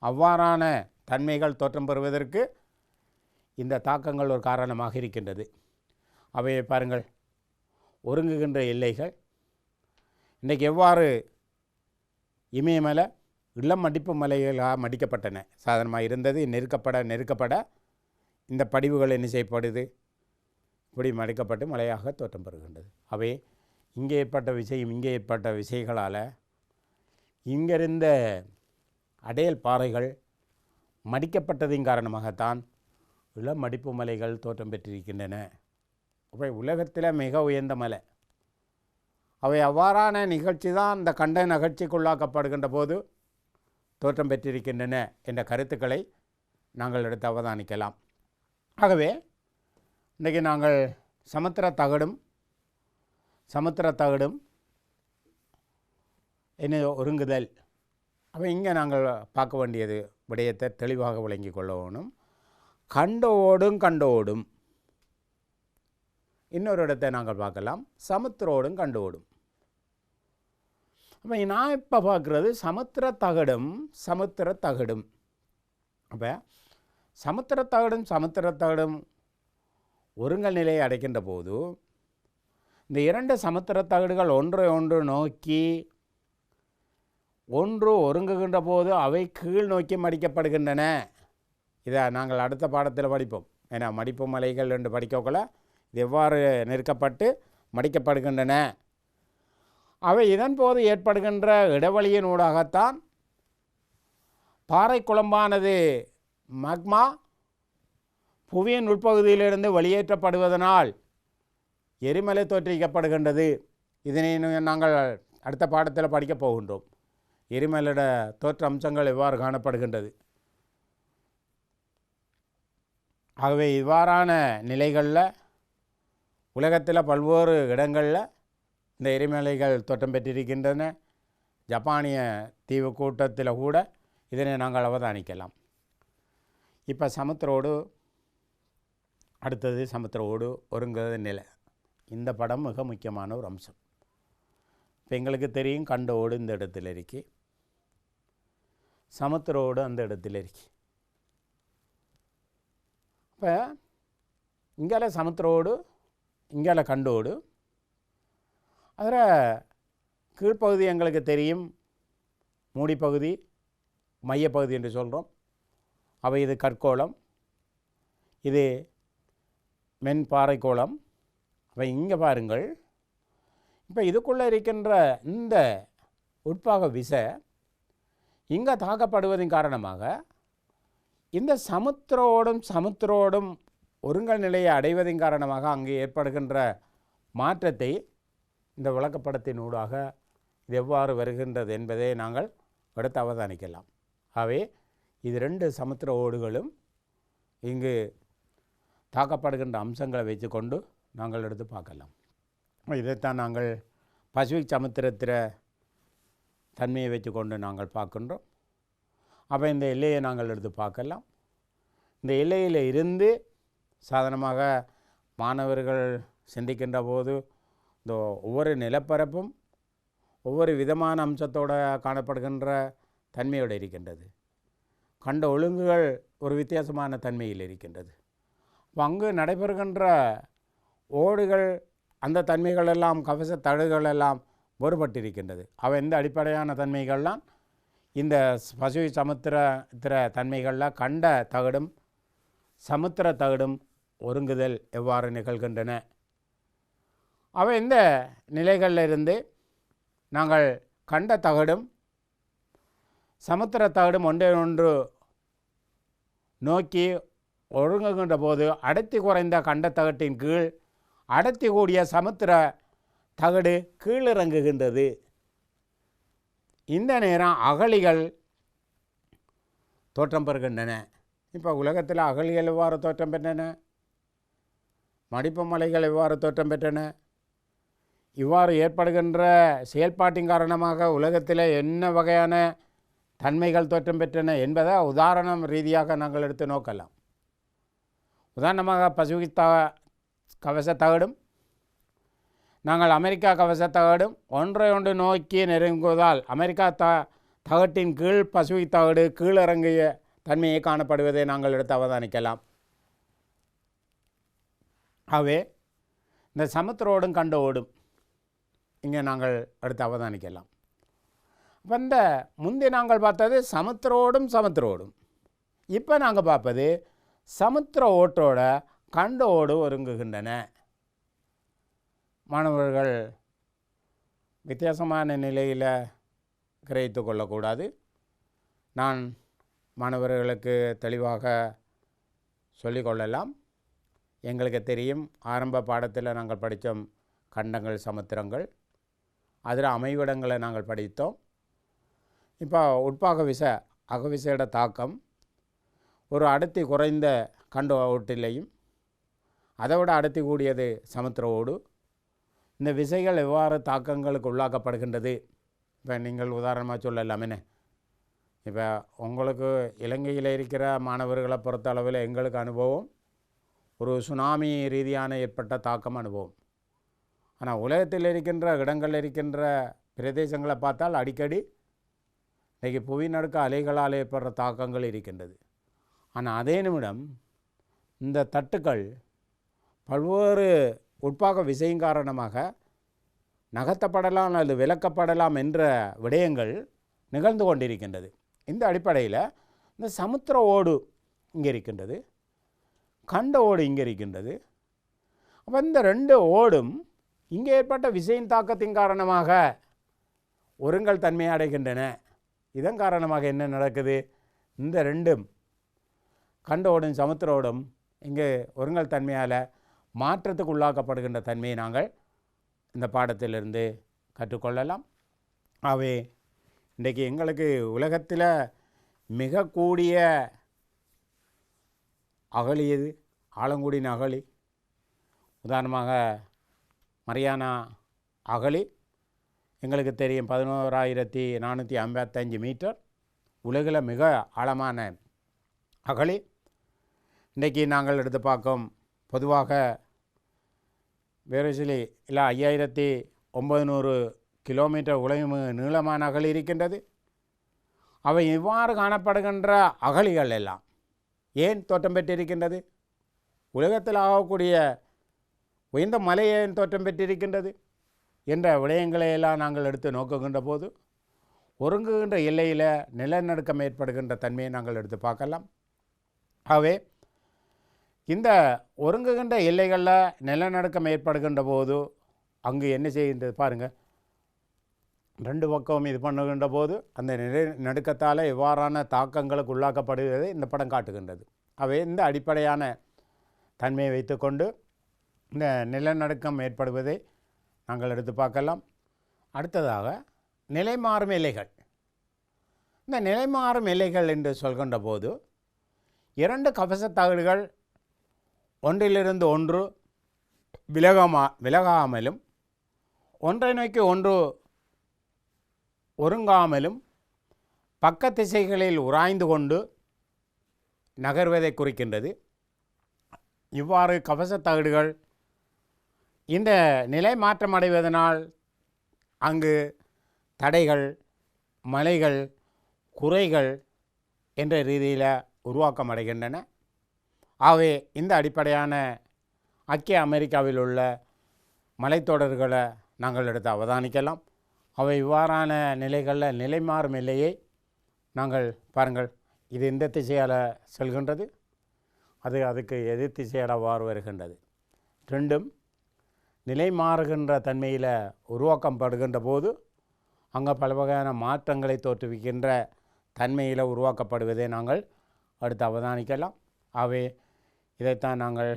அவ்வாறான தன்மைகள் தோற்றம் பெறுவதற்கு இந்த தாக்கங்கள் ஒரு காரணமாக இருக்கின்றது. அவையை பாருங்கள், ஒருங்குகின்ற எல்லைகள் இன்றைக்கு எவ்வாறு இமயமலை இளம் மடிப்பு மலைகளாக மடிக்கப்பட்டன. சாதாரணமாக இருந்தது நெருக்கப்பட இந்த படிவுகள் என்ன செய்யப்படுது, இப்படி மடிக்கப்பட்டு மலையாக தோற்றம் பெறுகின்றது. அவை இங்கே ஏற்பட்ட விசையும் இங்கே ஏற்பட்ட விசைகளால் இங்கிருந்த அடையல் பாறைகள் மடிக்கப்பட்டதின் காரணமாகத்தான் இளம் மடிப்பு மலைகள் தோற்றம் பெற்றிருக்கின்றன. அவை உலகத்தில் மிக உயர்ந்த மலை. அவை அவ்வாறான நிகழ்ச்சி தான் இந்த கண்ட நிகழ்ச்சிக்குள்ளாக்கப்படுகின்ற போது தோற்றம் பெற்றிருக்கின்றன என்ற கருத்துக்களை நாங்கள் எடுத்து அவதானிக்கலாம். ஆகவே இன்றைக்கு நாங்கள் சமுத்திர தகடும் என்ன ஒருங்குதல், அப்போ இங்கே நாங்கள் பார்க்க வேண்டியது விடயத்தை தெளிவாக விளங்கி கொள்ள வேணும். கண்டோடும் இன்னொரு இடத்தை நாங்கள் பார்க்கலாம், சமுத்திரோடும் கண்டோடும். அப்போ நான் இப்போ பார்க்குறது சமுத்திர தகடும். அப்போ சமுத்திர தகடும் ஒருங்கல் நிலையை அடைக்கின்ற போது இந்த 2 சமுத்திர தகடுகள் ஒன்றை ஒன்று நோக்கி ஒன்று ஒருங்குகின்ற போது அவை கீழ் நோக்கி மடிக்கப்படுகின்றன. இதை நாங்கள் அடுத்த பாடத்தில் படிப்போம். ஏன்னா மடிப்பு மலைகள் என்று படிக்கக்குள்ள இது எவ்வாறு நெருக்கப்பட்டு மடிக்கப்படுகின்றன. அவை இதன் போது ஏற்படுகின்ற இடைவெளியின் ஊடாகத்தான் பாறை குழம்பானது மக்மா புவியின் உட்பகுதியிலிருந்து வெளியேற்றப்படுவதனால் எரிமலை தோற்றுவிக்கப்படுகின்றது. இதனை நாங்கள் அடுத்த பாடத்தில் படிக்கப் போகின்றோம். எரிமலையோட தோற்ற அம்சங்கள் எவ்வாறு காணப்படுகின்றது. ஆகவே இவ்வாறான நிலைகளில் உலகத்தில் பல்வேறு இடங்களில் இந்த எரிமலைகள் தோற்றம் பெற்றிருக்கின்றன. ஜப்பானிய தீவு கூட்டத்தில் கூட இதனை நாங்கள் அவதானிக்கலாம். இப்போ சமுத்திரோடு அடுத்தது சமுத்திரோடு ஒருங்குறது நிலை. இந்த படம் மிக முக்கியமான ஒரு அம்சம். இப்போ எங்களுக்கு தெரியும் கண்டோடு இந்த இடத்துல இருக்கு, சமுத்திரோடு அந்த இடத்துல இருக்கு. இப்போ இங்கால சமுத்திரோடு இங்கால கண்டோடு, அதில் கீழ்ப்பகுதி எங்களுக்கு தெரியும் மூடிப்பகுதி மையப்பகுதி என்று சொல்கிறோம். அவை இது கற்கோளம், இது மென்பாறைக்கோளம். அவை இங்கே பாருங்கள், இப்போ இதுக்குள்ளே இருக்கின்ற இந்த உட்பாக விசை இங்கே தாக்கப்படுவதன் காரணமாக இந்த சமுத்திரோடும் ஒருங்கல் நிலையை அடைவதன் காரணமாக அங்கே ஏற்படுகின்ற மாற்றத்தை இந்த விளக்கப்படத்தின் ஊடாக இது எவ்வாறு வருகின்றது என்பதை நாங்கள் அடுத்து அவதானிக்கலாம். ஆகவே இது 2 சமுத்திர ஓடுகளும் இங்கு தாக்கப்படுகின்ற அம்சங்களை வைத்துக்கொண்டு நாங்கள் எடுத்து பார்க்கலாம். இதைத்தான் நாங்கள் பசிபிக் சமுத்திரத்திர தன்மையை வைத்துக்கொண்டு நாங்கள் பார்க்கின்றோம். அப்போ இந்த எல்லையை நாங்கள் எடுத்து பார்க்கலாம். இந்த எல்லையில் இருந்து சாதாரணமாக மாணவர்கள் சிந்திக்கின்ற போது இந்த ஒவ்வொரு நிலப்பரப்பும் ஒவ்வொரு விதமான அம்சத்தோடு காணப்படுகின்ற தன்மையோடு இருக்கின்றது. கண்ட ஒழுங்குகள் ஒரு வித்தியாசமான தன்மையில் இருக்கின்றது. இப்போ அங்கு நடைபெறுகின்ற ஓடுகள் அந்த தன்மைகள் எல்லாம் கவச தடுகள் எல்லாம் வேறுபட்டிருக்கின்றது. அவை எந்த அடிப்படையான தன்மைகள்லாம் இந்த பசிபிக் சமுத்திர தன்மைகளில் கண்ட தகடும் சமுத்திர தகடும் ஒருங்குதல் எவ்வாறு நிகழ்கின்றன. அவை இந்த நிலைகளில் இருந்து நாங்கள் கண்ட தகடும் சமுத்திர தகடும் ஒன்றை நோக்கி ஒருங்குகின்ற போது அடர்த்தி குறைந்த கண்ட தகட்டின் கீழ் அடர்த்தி கூடிய சமுத்திர தகடு கீழிறங்குகின்றது. இந்த நேரம் அகழிகள் தோற்றம் பெறுகின்றன. இப்போ உலகத்தில் அகழிகள் எவ்வாறு தோற்றம் பெற்றன, மடிப்பு மலைகள் எவ்வாறு தோற்றம் பெற்றன, இவ்வாறு ஏற்படுகின்ற செயல்பாட்டின் காரணமாக உலகத்தில் என்ன வகையான தன்மைகள் தோற்றம் பெற்றன என்பதை உதாரணம் ரீதியாக நாங்கள் எடுத்து நோக்கலாம். உதாரணமாக பசிபிக் கவச தகடும் நாங்கள் அமெரிக்கா கவச தகடும் ஒன்றை நோக்கி நெருங்குவதால் அமெரிக்கா தகட்டின் கீழ் பசிபிக் தகடு கீழிறங்கிய தன்மையை காணப்படுவதை நாங்கள் எடுத்து அவதானிக்கலாம். ஆகவே இந்த சமுத்திரோடும் கண்ட ஓடும் இங்கே நாங்கள் எடுத்து அவதானிக்கலாம். இப்போ இந்த முந்தி நாங்கள் பார்த்தது சமுத்திரோடும் இப்போ நாங்கள் பார்ப்பது சமுத்திர ஓட்டோட கண்ட ஓடு ஒருங்குகின்றன. மாணவர்கள் வித்தியாசமான நிலையில் கிரகித்து கொள்ளக்கூடாது. நான் மாணவர்களுக்கு தெளிவாக சொல்லிக்கொள்ளலாம். எங்களுக்கு தெரியும், ஆரம்ப பாடத்தில் நாங்கள் படித்தோம் கண்டங்கள் சமுத்திரங்கள், அதில் அமைவிடங்களை நாங்கள் படித்தோம். இப்போ உட்பாக விசை அகவிசையோட தாக்கம் ஒரு அடர்த்தி குறைந்த கண்ட ஓட்டிலையும் அதை விட அடர்த்தி கூடியது சமுத்திர ஓடு. இந்த விசைகள் எவ்வாறு தாக்கங்களுக்கு உள்ளாக்கப்படுகின்றது இப்போ நீங்கள் உதாரணமாக சொல்லலாமே. இப்போ உங்களுக்கு இலங்கையில் இருக்கிற மாணவர்களை பொறுத்த அளவில் எங்களுக்கு அனுபவம் ஒரு சுனாமி ரீதியான ஏற்பட்ட தாக்கம் அனுபவம். ஆனால் உலகத்தில் இருக்கின்ற இடங்களில் இருக்கின்ற பிரதேசங்களை பார்த்தால் அடிக்கடி இன்றைக்கி புவி நடுக்க அலைகளால் ஏற்படுற தாக்கங்கள் இருக்கின்றது. ஆனால் அதே நிமிடம் இந்த தட்டுக்கள் பல்வேறு உட்பாக விசையின் காரணமாக நகர்த்தப்படலாம் அல்லது விலக்கப்படலாம் என்ற விடயங்கள் நிகழ்ந்து கொண்டிருக்கின்றது. இந்த அடிப்படையில் இந்த சமுத்திர ஓடு இங்கே இருக்கின்றது, கண்ட ஓடு இங்கே இருக்கின்றது. அப்போ இந்த 2 ஓடும் இங்கே ஏற்பட்ட விசையின் தாக்கத்தின் காரணமாக ஒருங்கல் தன்மையை அடைகின்றன. இதன் காரணமாக என்ன நடக்குது, இந்த 2 கண்ட ஓடும் சமுத்திர ஓடும் இங்கே ஒருங்கல் தன்மையால் மாற்றத்துக்கு உள்ளாக்கப்படுகின்ற தன்மையை நாங்கள் இந்த பாடத்திலிருந்து கற்றுக்கொள்ளலாம். ஆகவே இன்றைக்கு எங்களுக்கு உலகத்தில் மிக கூடிய அகழி எது, ஆலங்குடியின் அகழி. உதாரணமாக மரியானா அகழி எங்களுக்கு தெரியும் 11,455 மீட்டர், உலகில் மிக ஆழமான அகழி. இன்றைக்கி நாங்கள் எடுத்து பார்க்கும் பொதுவாக வேறு சில இல்லை 5,900 கிலோமீட்டர் உலகம் நீளமான அகழி இருக்கின்றது. அவை இவ்வாறு காணப்படுகின்ற அகழிகள் எல்லாம் ஏன் தோற்றம் பெற்றிருக்கின்றது? உலகத்தில் ஆகக்கூடிய உயர்ந்த மலை ஏன் தோற்றம் பெற்றிருக்கின்றது என்ற விடயங்களையெல்லாம் நாங்கள் எடுத்து நோக்குகின்ற போது ஒருங்குகின்ற எல்லையில் நிலநடுக்கம் ஏற்படுகின்ற தன்மையை நாங்கள் எடுத்து பார்க்கலாம். ஆகவே இந்த ஒருங்குகின்ற எல்லைகளில் நிலநடுக்கம் ஏற்படுகின்ற போது அங்கு என்ன செய்கின்றது பாருங்கள், ரெண்டு பக்கம் இது பண்ணுகின்ற போது அந்த நிலநடுக்கத்தால் எவ்வாறான தாக்கங்களுக்கு உள்ளாக்கப்படுகிறது இந்த படம் காட்டுகின்றது. அவை இந்த அடிப்படையான தன்மையை வைத்துக்கொண்டு இந்த நிலநடுக்கம் ஏற்படுவதை நாங்கள் எடுத்து பார்க்கலாம். அடுத்ததாக நிலைமாறும் எல்லைகள். இந்த நிலைமாறும் எல்லைகள் என்று சொல்கின்ற போது இரண்டு கவசத்தகடுகள் ஒன்றிலிருந்து ஒன்று விலகாமலும் ஒன்றை நோக்கி ஒன்று ஒருங்காமலும் பக்க திசைகளில் உராய்ந்து கொண்டு நகர்வதை குறிக்கின்றது. இவ்வாறு கவசத்தகடுகள் இந்த நிலை மாற்றமடைவதனால் அங்கு தடைகள், மலைகள், குறைகள் என்ற ரீதியில் உருவாக்கமடைகின்றன. ஆகவே இந்த அடிப்படையான ஐக்கிய அமெரிக்காவில் உள்ள மலைத்தொடர்களை நாங்கள் எடுத்து அவதானிக்கலாம். அவை இவ்வாறான நிலைகளில் நிலைமாறும் எல்லையை நாங்கள் பாருங்கள், இது இந்த திசையால் செல்கின்றது, அதுக்கு எதிர் திசையால் அவ்வாறு வருகின்றது. ரெண்டும் நிலை மாறுகின்ற தன்மையில் உருவாக்கப்படுகின்ற போது அங்கே பல வகையான மாற்றங்களை தோற்றுவிக்கின்ற தன்மையில் உருவாக்கப்படுவதை நாங்கள் அடுத்து அவதானிக்கலாம். ஆகவே இதைத்தான் நாங்கள்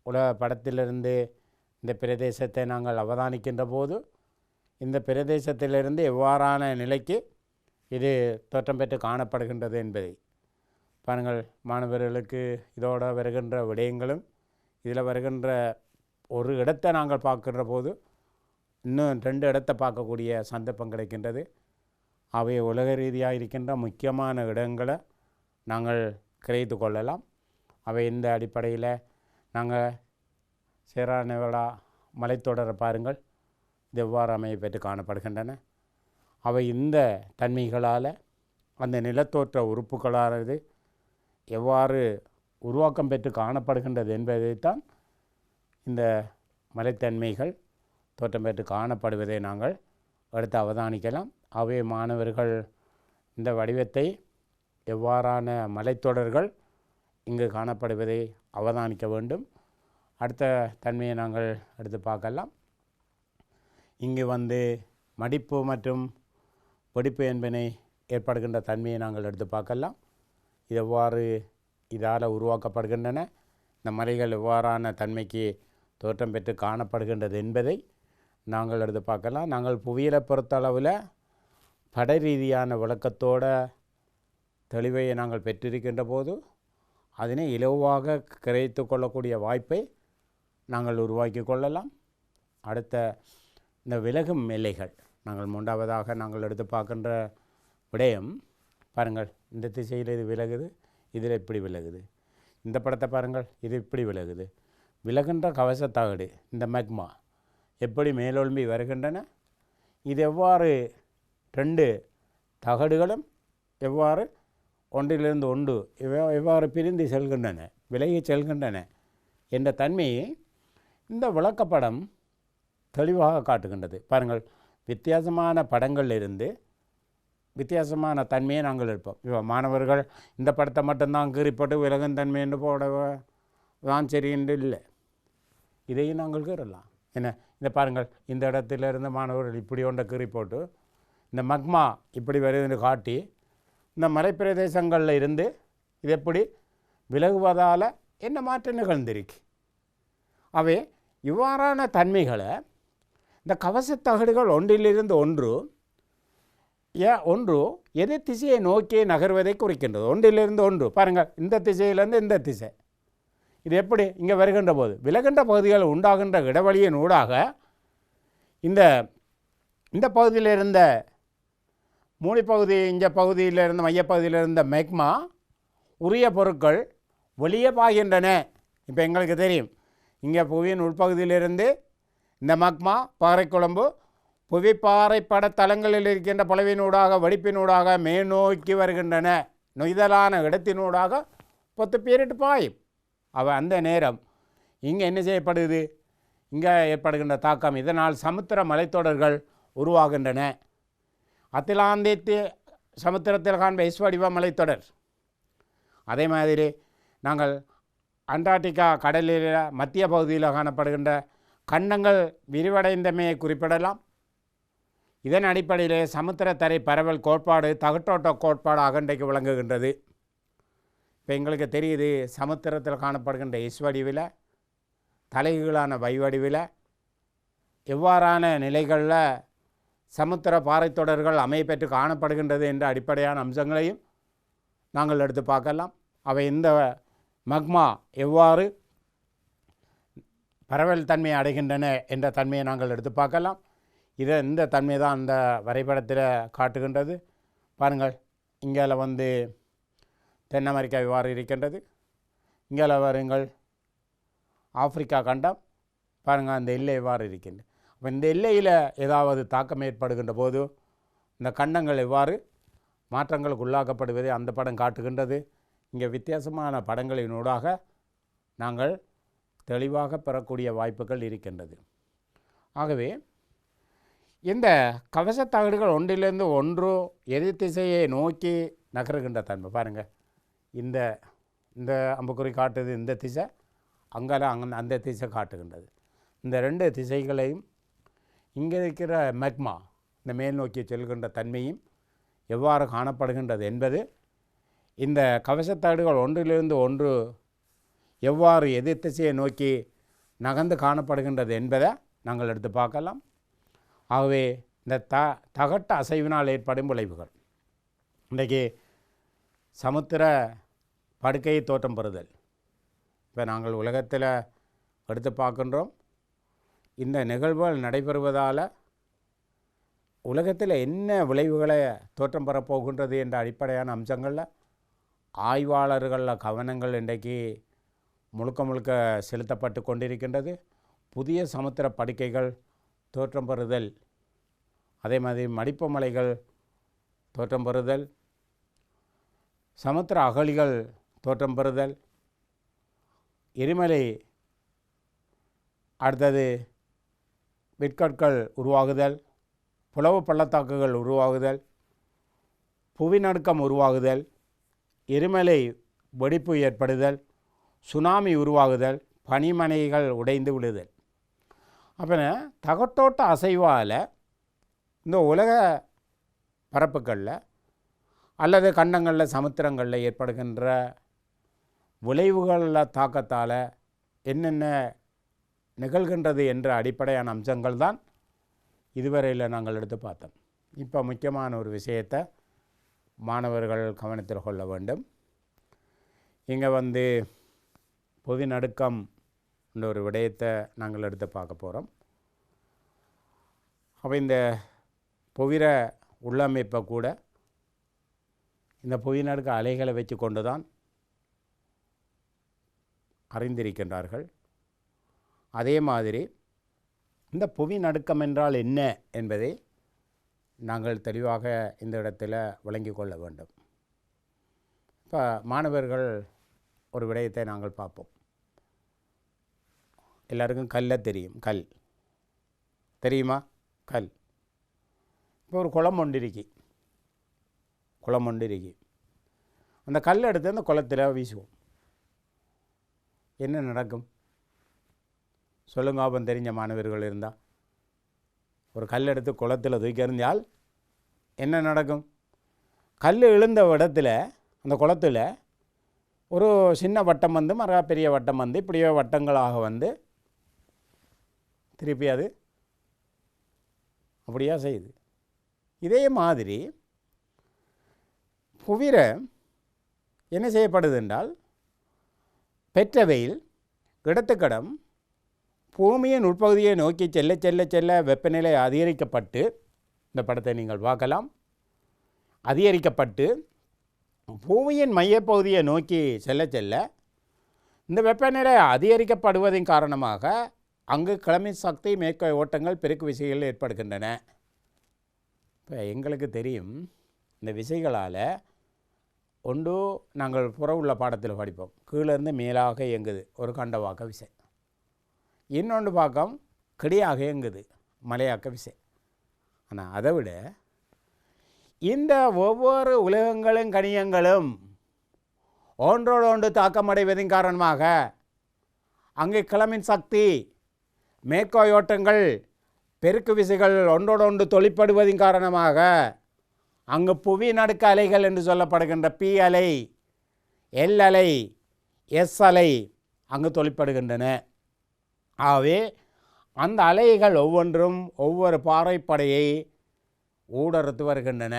உலக படத்திலிருந்து இந்த பிரதேசத்தை நாங்கள் அவதானிக்கின்ற போது இந்த பிரதேசத்திலிருந்து எவ்வாறான நிலைக்கு இது தோற்றம் பெற்று காணப்படுகின்றது என்பதை பாருங்கள். மாணவர்களுக்கு இதோடு வருகின்ற விடயங்களும் இதில் வருகின்ற ஒரு இடத்தை நாங்கள் பார்க்கின்ற போது இன்னும் ரெண்டு இடத்தை பார்க்கக்கூடிய சந்தர்ப்பம் கிடைக்கின்றது. அவை உலக ரீதியாக இருக்கின்ற முக்கியமான இடங்களை நாங்கள் கிரகித்து கொள்ளலாம். அவை இந்த அடிப்படையில் நாங்கள் சேரா நெவாடா மலைத்தொடரை பாருங்கள், இது எவ்வாறு அமைய பெற்று காணப்படுகின்றன. அவை இந்த தன்மைகளால் அந்த நிலத்தோற்ற உறுப்புகளானது எவ்வாறு உருவாக்கம் பெற்று காணப்படுகின்றது என்பதைத்தான் இந்த மலைத்தன்மைகள் தோற்றம் பெற்று காணப்படுவதை நாங்கள் அடுத்து அவதானிக்கலாம். அவை மாணவர்கள் இந்த வடிவத்தை எவ்வாறான மலைத்தொடர்கள் இங்கு காணப்படுவதை அவதானிக்க வேண்டும். அடுத்த தன்மையை நாங்கள் எடுத்து பார்க்கலாம். இங்கு மடிப்பு மற்றும் வெடிப்பு என்பனை ஏற்படுகின்ற தன்மையை நாங்கள் எடுத்து பார்க்கலாம். இது எவ்வாறு இதால் உருவாக்கப்படுகின்றன, இந்த மலைகள் எவ்வாறான தன்மைக்கு தோற்றம் பெற்று காணப்படுகின்றது என்பதை நாங்கள் எடுத்து பார்க்கலாம். நாங்கள் புவியியலை பொறுத்தளவில் பட ரீதியான விளக்கத்தோட தெளிவை நாங்கள் பெற்றிருக்கின்ற போது அதனை இலவாக கிரகித்து கொள்ளக்கூடிய வாய்ப்பை நாங்கள் உருவாக்கி கொள்ளலாம். அடுத்த இந்த விலகும் எல்லைகள் நாங்கள் மூன்றாவதாக நாங்கள் எடுத்து பார்க்கின்ற விடயம் பாருங்கள். இந்த திசையில் இது விலகுது, இதில் இப்படி விலகுது. இந்த படத்தை பாருங்கள், இது இப்படி விலகுது. விலகின்ற கவசத்தகடு இந்த மெக்மா எப்படி மேலொழும்பி வருகின்றன, இது எவ்வாறு ரெண்டு தகடுகளும் எவ்வாறு ஒன்றிலிருந்து ஒன்று எவ்வாறு பிரிந்து செல்கின்றன, விலகி செல்கின்றன என்ற தன்மையை இந்த விளக்கப்படம் தெளிவாக காட்டுகின்றது. பாருங்கள், வித்தியாசமான படங்களிலிருந்து வித்தியாசமான தன்மையை நாங்கள் எடுப்போம். இப்போ மாணவர்கள் இந்த படத்தை மட்டும்தான் கீறிப்போட்டு விலகும் தன்மை என்று போட தான் சரி என்று இல்லை, இதையும் நாங்கள் கீறலாம். என்ன இந்த பாருங்கள், இந்த இடத்திலிருந்து மாணவர்கள் இப்படி ஒன்றை கீறி போட்டு இந்த மக்மா இப்படி வருதுன்னு காட்டி இந்த மலைப்பிரதேசங்களில் இருந்து இது எப்படி விலகுவதால் என்ன மாற்றம் நிகழ்ந்திருக்கு. அவை இவ்வாறான தன்மைகளை இந்த கவசத்தகடுகள் ஒன்றிலிருந்து ஒன்று எதிர் திசையை நோக்கி நகர்வதை குறிக்கின்றது. ஒன்றிலிருந்து ஒன்று பாருங்கள், இந்த திசையிலேருந்து இந்த திசை இது எப்படி இங்கே வருகின்ற போது விலகின்ற பகுதிகள் உண்டாகின்ற இடைவெளியின் ஊடாக இந்த இந்த பகுதியில் இருந்த மூடிப்பகுதி இந்த பகுதியில் இருந்த மையப்பகுதியில் இருந்த மெக்மா உரிய பொருட்கள் வெளியே பாய்கின்றன. இப்போ எங்களுக்கு தெரியும், இங்கே புவியின் உள்பகுதியிலிருந்து இந்த மக்மா பாறைக்குழம்பு புவிப்பாறை படத்தலங்களில் இருக்கின்ற பலவினூடாக வெடிப்பினூடாக மேல்நோக்கி வருகின்றன. நொய்தலான இடத்தினூடாக 10 பேரிட்டு பாயும். அந்த நேரம் இங்கே என்ன செய்யப்படுது, இங்கே ஏற்படுகின்ற தாக்கம், இதனால் சமுத்திர மலைத்தொடர்கள் உருவாகின்றன. அத்திலாந்திய சமுத்திரத்தில் காண்ப எஸ் வடிவ மலைத்தொடர், அதே மாதிரி நாங்கள் அண்டார்டிகா கடலில் மத்திய பகுதியில் காணப்படுகின்ற கண்டங்கள் விரிவடைந்தமையை குறிப்பிடலாம். இதன் அடிப்படையிலே சமுத்திரத்தரை பரவல் கோட்பாடு தகட்டோட்ட கோட்பாடாக இன்றைக்கு விளங்குகின்றது. இப்போ எங்களுக்கு தெரியுது, சமுத்திரத்தில் காணப்படுகின்ற எஸ் வடிவில் தலைகீழான வை வடிவில் எவ்வாறான நிலைகளில் சமுத்திர பாறைத்தொடர்கள் அமையப்பெற்று காணப்படுகின்றது என்ற அடிப்படையான அம்சங்களையும் நாங்கள் எடுத்து பார்க்கலாம். அவை இந்த மக்மா எவ்வாறு பரவல் தன்மையை அடைகின்றன என்ற தன்மையை நாங்கள் எடுத்து பார்க்கலாம். இந்த தன்மை தான் அந்த வரைபடத்தில் காட்டுகின்றது. பாருங்கள், இங்கே தென் அமெரிக்கா இவ்வாறு இருக்கின்றது. இங்கே வருங்கள் ஆப்பிரிக்கா கண்டம், பாருங்கள் அந்த எல்லை எவ்வாறு இருக்கின்றது. அப்போ இந்த எல்லையில் ஏதாவது தாக்கம் ஏற்படுகின்ற போது இந்த கண்டங்கள் எவ்வாறு மாற்றங்களுக்கு உள்ளாக்கப்படுவதை அந்த படம் காட்டுகின்றது. இங்கே வித்தியாசமான படங்களினூடாக நாங்கள் தெளிவாக பெறக்கூடிய வாய்ப்புகள் இருக்கின்றது. ஆகவே இந்த கவசத்தகடுகள் ஒன்றிலிருந்து ஒன்று எதிர் திசையை நோக்கி நகருகின்ற தன்மை பாருங்கள். இந்த இந்த அம்புக்குறி காட்டுது இந்த திசை, அங்கெல்லாம் அந்த திசை காட்டுகின்றது. இந்த 2 திசைகளையும் இங்கே இருக்கிற மெக்மா இந்த மேல் நோக்கி செல்கின்ற தன்மையும் எவ்வாறு காணப்படுகின்றது என்பது, இந்த கவசத்தகடுகள் ஒன்றிலிருந்து ஒன்று எவ்வாறு எதிர் திசையை நோக்கி நகர்ந்து காணப்படுகின்றது என்பதை நாங்கள் எடுத்து பார்க்கலாம். ஆகவே இந்த தகட்ட அசைவினால் ஏற்படும் விளைவுகள், இன்றைக்கு சமுத்திர படுக்கையை தோற்றம் பெறுதல், இப்போ நாங்கள் உலகத்தில் எடுத்து பார்க்கின்றோம். இந்த நிகழ்வுகள் நடைபெறுவதால் உலகத்தில் என்ன விளைவுகளை தோற்றம் பெறப்போகின்றது என்ற அடிப்படையான அம்சங்களில் ஆய்வாளர்களில் கவனங்கள் இன்றைக்கு முழுக்க செலுத்தப்பட்டு கொண்டிருக்கின்றது. புதிய சமுத்திர படுக்கைகள் தோற்றம் பெறுதல், அதே மாதிரி மடிப்பு மலைகள் தோற்றம் பெறுதல், சமுத்திர அகழிகள் தோற்றம் பெறுதல், எரிமலை, அடுத்தது விட்கற்கள் உருவாகுதல், புலவு பள்ளத்தாக்குகள் உருவாகுதல், புவிநடுக்கம் உருவாகுதல், எரிமலை வெடிப்பு ஏற்படுதல், சுனாமி உருவாகுதல், பனிமனைகள் உடைந்து விழுதல். அப்போ தகட்டோட்ட அசைவால் இந்த உலக பரப்புகளில் அல்லது கண்டங்களில் சமுத்திரங்களில் ஏற்படுகின்ற விளைவுகளில் தாக்கத்தால் என்னென்ன நிகழ்கின்றது என்ற அடிப்படையான அம்சங்கள் தான் இதுவரையில் நாங்கள் எடுத்து பார்த்தோம். இப்போ முக்கியமான ஒரு விஷயத்தை மாணவர்கள் கவனத்தில் கொள்ள வேண்டும். இங்கே புவி நடுக்கம் என்ற ஒரு விடயத்தை நாங்கள் எடுத்து பார்க்க போகிறோம். அப்போ இந்த புவிர உள்ளமைப்பை கூட இந்த புவி நடுக்க அலைகளை வச்சு கொண்டு தான் அறிந்திருக்கின்றார்கள். அதே மாதிரி இந்த புவி நடுக்கம் என்றால் என்ன என்பதை நாங்கள் தெளிவாக இந்த இடத்துல விளங்கி கொள்ள வேண்டும். இப்போ மாணவர்கள் ஒரு விடயத்தை நாங்கள் பார்ப்போம். எல்லாருக்கும் கல்லை தெரியும், கல் தெரியுமா? கல். இப்போ ஒரு குளம் ஒன்று இருக்கு, அந்த கல்லை எடுத்து அந்த குளத்தில் வீசுவோம். என்ன நடக்கும் சொல்லுங்க, ஆபம் தெரிஞ்ச மாணவர்கள் இருந்தால். ஒரு கல் எடுத்து குளத்தில் தூக்கி எறிஞ்சால் என்ன நடக்கும்? கல் விழுந்த இடத்துல அந்த குளத்தில் ஒரு சின்ன வட்டம் மர பெரிய வட்டம் இப்படியே வட்டங்களாக திருப்பி அது அப்படியா செய்யுது. இதே மாதிரி புவிர என்ன செய்யப்படுது என்றால், பெற்ற வெயில் இடத்துக்கடம் பூமியின் உட்பகுதியை நோக்கி செல்ல வெப்பநிலை அதிகரிக்கப்பட்டு இந்த படத்தை நீங்கள் பார்க்கலாம். அதிகரிக்கப்பட்டு பூமியின் மையப்பகுதியை நோக்கி செல்ல செல்ல இந்த வெப்பநிலை அதிகரிக்கப்படுவதன் காரணமாக அங்கு கிளமின் சக்தி மேற்கோள் ஓட்டங்கள் பெருக்கு விசைகள் ஏற்படுகின்றன. இப்போ எங்களுக்கு தெரியும் இந்த விசைகளால் ஒன்று நாங்கள் புற உள்ள பாடத்தில் படிப்போம், கீழேருந்து மேலாக இயங்குது ஒரு கண்டவாக்க விசை, இன்னொன்று பக்கம் கிடையாக இயங்குது மலையாக்க விசை. ஆனால் அதை விட இந்த ஒவ்வொரு உலகங்களும் கணியங்களும் ஒன்றோடு ஒன்று தாக்கமடைவதன் காரணமாக அங்கே கிளமின் சக்தி மேற்கோயோட்டங்கள் பெருக்கு விசைகள் ஒன்றோடு ஒன்று தொழிற்படுவதன் காரணமாக அங்கு புவி நடுக்க அலைகள் என்று சொல்லப்படுகின்ற பி அலை, எல் அலை, எஸ் அலை அங்கு தொழிற்படுகின்றன. ஆகவே அந்த அலைகள் ஒவ்வொன்றும் ஒவ்வொரு பாறைப்படையை ஊடறுத்து வருகின்றன.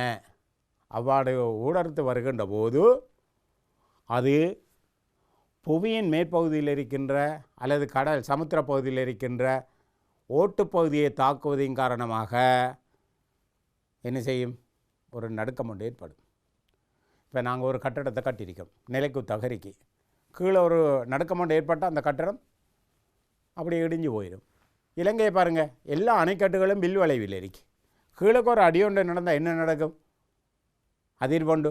அவ்வாறு ஊடறுத்து வருகின்ற போது அது புவியின் மேற்பகுதியில் இருக்கின்ற அல்லது கடல் சமுத்திர பகுதியில் இருக்கின்ற ஓட்டுப்பகுதியை தாக்குவதின் காரணமாக என்ன செய்யும்? ஒரு நடுக்கம் ஒன்று ஏற்படும். இப்போ நாங்கள் ஒரு கட்டடத்தை கட்டியிருக்கோம் நிலைக்கு தகரிக்கு, கீழே ஒரு நடுக்கம் ஒன்று ஏற்பட்டால் அந்த கட்டடம் அப்படி இடிஞ்சு போயிடும். இலங்கையை பாருங்கள், எல்லா அணைக்கட்டுகளும் வில் வளைவில் இருக்கு. கீழே ஒரு அடியொன்று நடந்தால் என்ன நடக்கும்? அதிர்வொண்டு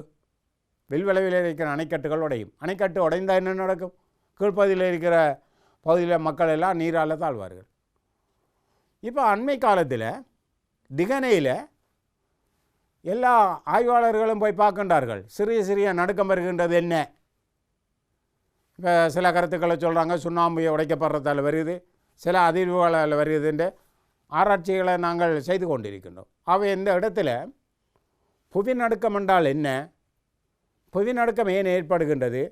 வில் வளைவில் இருக்கிற அணைக்கட்டுகள் உடையும். அணைக்கட்டு உடைந்தால் என்ன நடக்கும்? கீழ்ப்பகுதியில் இருக்கிற பகுதியில் மக்கள் எல்லாம் நீரால் தாழ்வார்கள். இப்போ அண்மை காலத்தில் திகனையில் எல்லா ஆய்வாளர்களும் போய் பார்க்கின்றார்கள், சிறிய சிறிய நடுக்கம் வருகின்றது என்ன. இப்போ சில கருத்துக்களை சொல்கிறாங்க, சுண்ணாம்பு உடைக்கப்படுறதால் வருது, சில அதிர்வுகளால் வருதுன்ற ஆராய்ச்சிகளை நாங்கள் செய்து கொண்டிருக்கின்றோம். அவை இந்த இடத்துல புவி நடுக்கம் என்றால் என்ன, புவி நடுக்கம் ஏன் ஏற்படுகின்றது,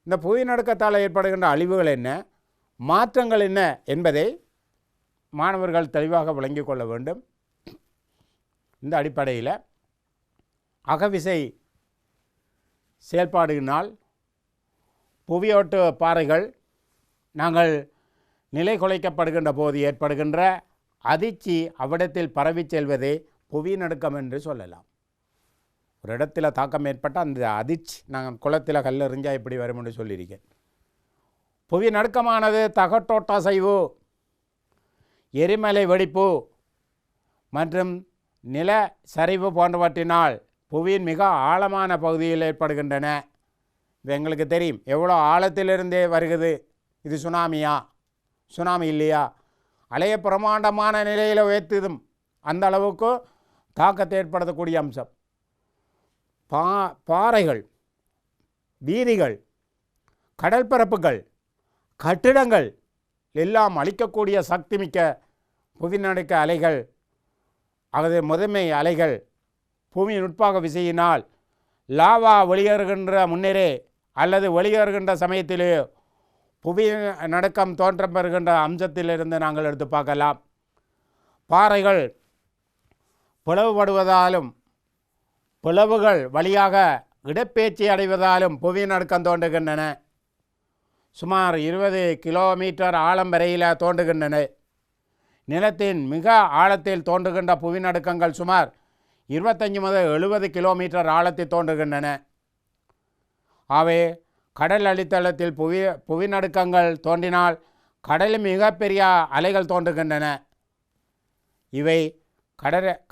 இந்த புவி நடுக்கத்தால் ஏற்படுகின்ற அழிவுகள் என்ன, மாற்றங்கள் என்ன என்பதை மாணவர்கள் தெளிவாக விளங்கிக் கொள்ள வேண்டும். இந்த அடிப்படையில் அகவிசை செயல்பாடுகளினால் புவியோட்டு பாறைகள் நாங்கள் நிலை குலைக்கப்படுகின்ற போது ஏற்படுகின்ற அதிர்ச்சி அவ்விடத்தில் பரவி செல்வதே புவி நடுக்கம் என்று சொல்லலாம். ஒரு இடத்துல தாக்கம் ஏற்பட்டால் அந்த அதிர்ச்சி, நாங்கள் குளத்தில் கல் எறிஞ்சால் எப்படி வரும் என்று சொல்லியிருக்கேன். புவி நடுக்கமானது தகட்டோட்ட அசைவு, எரிமலை வெடிப்பு மற்றும் நில சரிவு போன்றவற்றினால் புவியின் மிக ஆழமான பகுதியில் ஏற்படுகின்றன. இது எங்களுக்கு தெரியும் எவ்வளோ ஆழத்திலிருந்தே வருகிறது. இது சுனாமியா? சுனாமி இல்லையா? அலைய பிரமாண்டமான நிலையில் உயர்த்துதும் அந்த அளவுக்கு தாக்கத்தை ஏற்படுத்தக்கூடிய அம்சம். பாறைகள், வீதிகள், கடல் பரப்புகள், கட்டிடங்கள் எல்லாம் அழிக்கக்கூடிய சக்தி மிக்க புவிநடுக்க அலைகள், அது முதன்மை அலைகள் பூமியின் உட்பாக விசையினால் லாவா வெளியேறுகின்ற முன்னரே அல்லது வெளியேறுகின்ற சமயத்திலே புவி நடுக்கம் தோற்றம் பெறுகின்ற அம்சத்திலிருந்து நாங்கள் எடுத்து பார்க்கலாம். பாறைகள் பிளவுபடுவதாலும் பிளவுகள் வழியாக இடப்பெயர்ச்சி அடைவதாலும் புவி நடுக்கம் தோன்றுகின்றன. சுமார் 20 கிலோமீட்டர் ஆழம் வரையில் தோன்றுகின்றன. நிலத்தின் மிக ஆழத்தில் தோன்றுகின்ற புவி நடுக்கங்கள் சுமார் 25 முதல் 70 கிலோமீட்டர் ஆழத்தில் தோன்றுகின்றன. ஆகவே கடல் அடித்தளத்தில் புவி நடுக்கங்கள் தோன்றினால் கடலில் மிகப்பெரிய அலைகள் தோன்றுகின்றன. இவை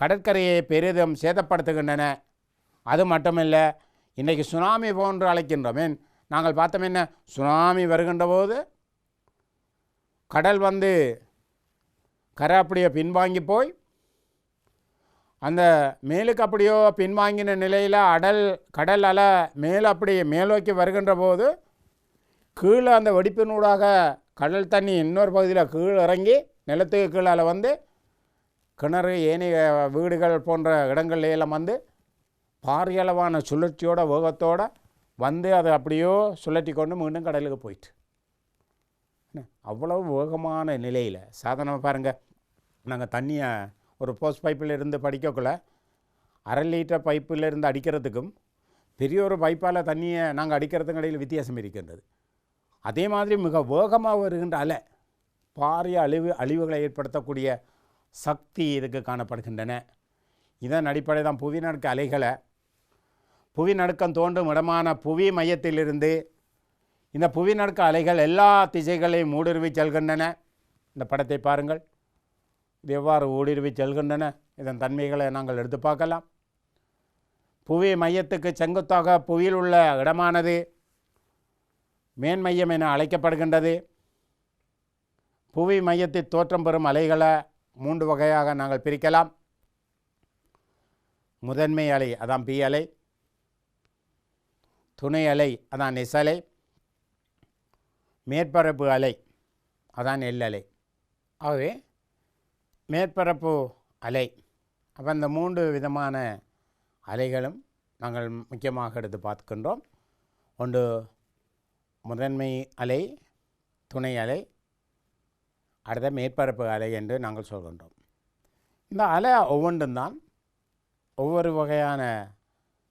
கடற்கரையை பெரிதும் சேதப்படுத்துகின்றன. அது மட்டுமில்லை, இன்றைக்கு சுனாமி போன்று அழைக்கின்றோமே, நாங்கள் பார்த்தோம் என்ன, சுனாமி வருகின்ற போது கடல் கரை அப்படியே பின்வாங்கி போய் அந்த மேலுக்கு அப்படியோ பின்வாங்கின நிலையில் கடல் அலை மேலே அப்படி மேலோக்கி வருகின்ற போது கீழே அந்த வெடிப்பினூடாக கடல் தண்ணி இன்னொரு பகுதியில் கீழே இறங்கி நிலத்துக்கு கீழே கிணறு ஏனைய வீடுகள் போன்ற இடங்கள்லாம் பாரியளவான சுழற்சியோட வேகத்தோடு அதை அப்படியோ சுழற்றி கொண்டு மீண்டும் கடலுக்கு போயிட்டு அவ்வளவு வேகமான நிலையில் சாதாரணமாக பாருங்கள். நாங்கள் தண்ணியை ஒரு போஸ்ட் பைப்பில் இருந்து படிக்கக்குள்ள 1/2 லிட்டர் பைப்பில் இருந்து அடிக்கிறதுக்கும் பெரிய ஒரு பைப்பால் தண்ணியை நாங்கள் அடிக்கிறதுக்கு இடையில் வித்தியாசம் இருக்கின்றது. அதே மாதிரி மிக வேகமாக வருகின்ற அலை பாரிய அழிவுகளை ஏற்படுத்தக்கூடிய சக்தி இதுக்கு காணப்படுகின்றன. இதன் அடிப்படை தான் புவிநடுக்க அலைகளை புவிநடுக்கம் தோன்றும் இடமான புவி மையத்திலிருந்து இந்த புவிநடுக்க அலைகள் எல்லா திசைகளையும் ஊடுருவி செல்கின்றன. இந்த படத்தை பாருங்கள். இது எவ்வாறு ஊடுருவி செல்கின்றன, இதன் தன்மைகளை நாங்கள் எடுத்து பார்க்கலாம். புவி மையத்துக்கு செங்குத்தாக புவியில் உள்ள இடமானது மேன்மையம் என அழைக்கப்படுகின்றது. புவி மையத்தில் தோற்றம் பெறும் அலைகளை 3 வகையாக நாங்கள் பிரிக்கலாம். முதன்மை அலை அதான் பி அலை, துணை அலை அதான் எஸ் அலை, மேற்பரப்பு அலை அதான் எல் அலை. ஆகவே மேற்பரப்பு அலை அப்போ இந்த 3 விதமான அலைகளும் நாங்கள் முக்கியமாக எடுத்து பார்க்கின்றோம். ஒன்று முதன்மை அலை, துணை அலை, அடுத்த மேற்பரப்பு அலை என்று நாங்கள் சொல்கின்றோம். இந்த அலை ஒவ்வொன்றும் தான் ஒவ்வொரு வகையான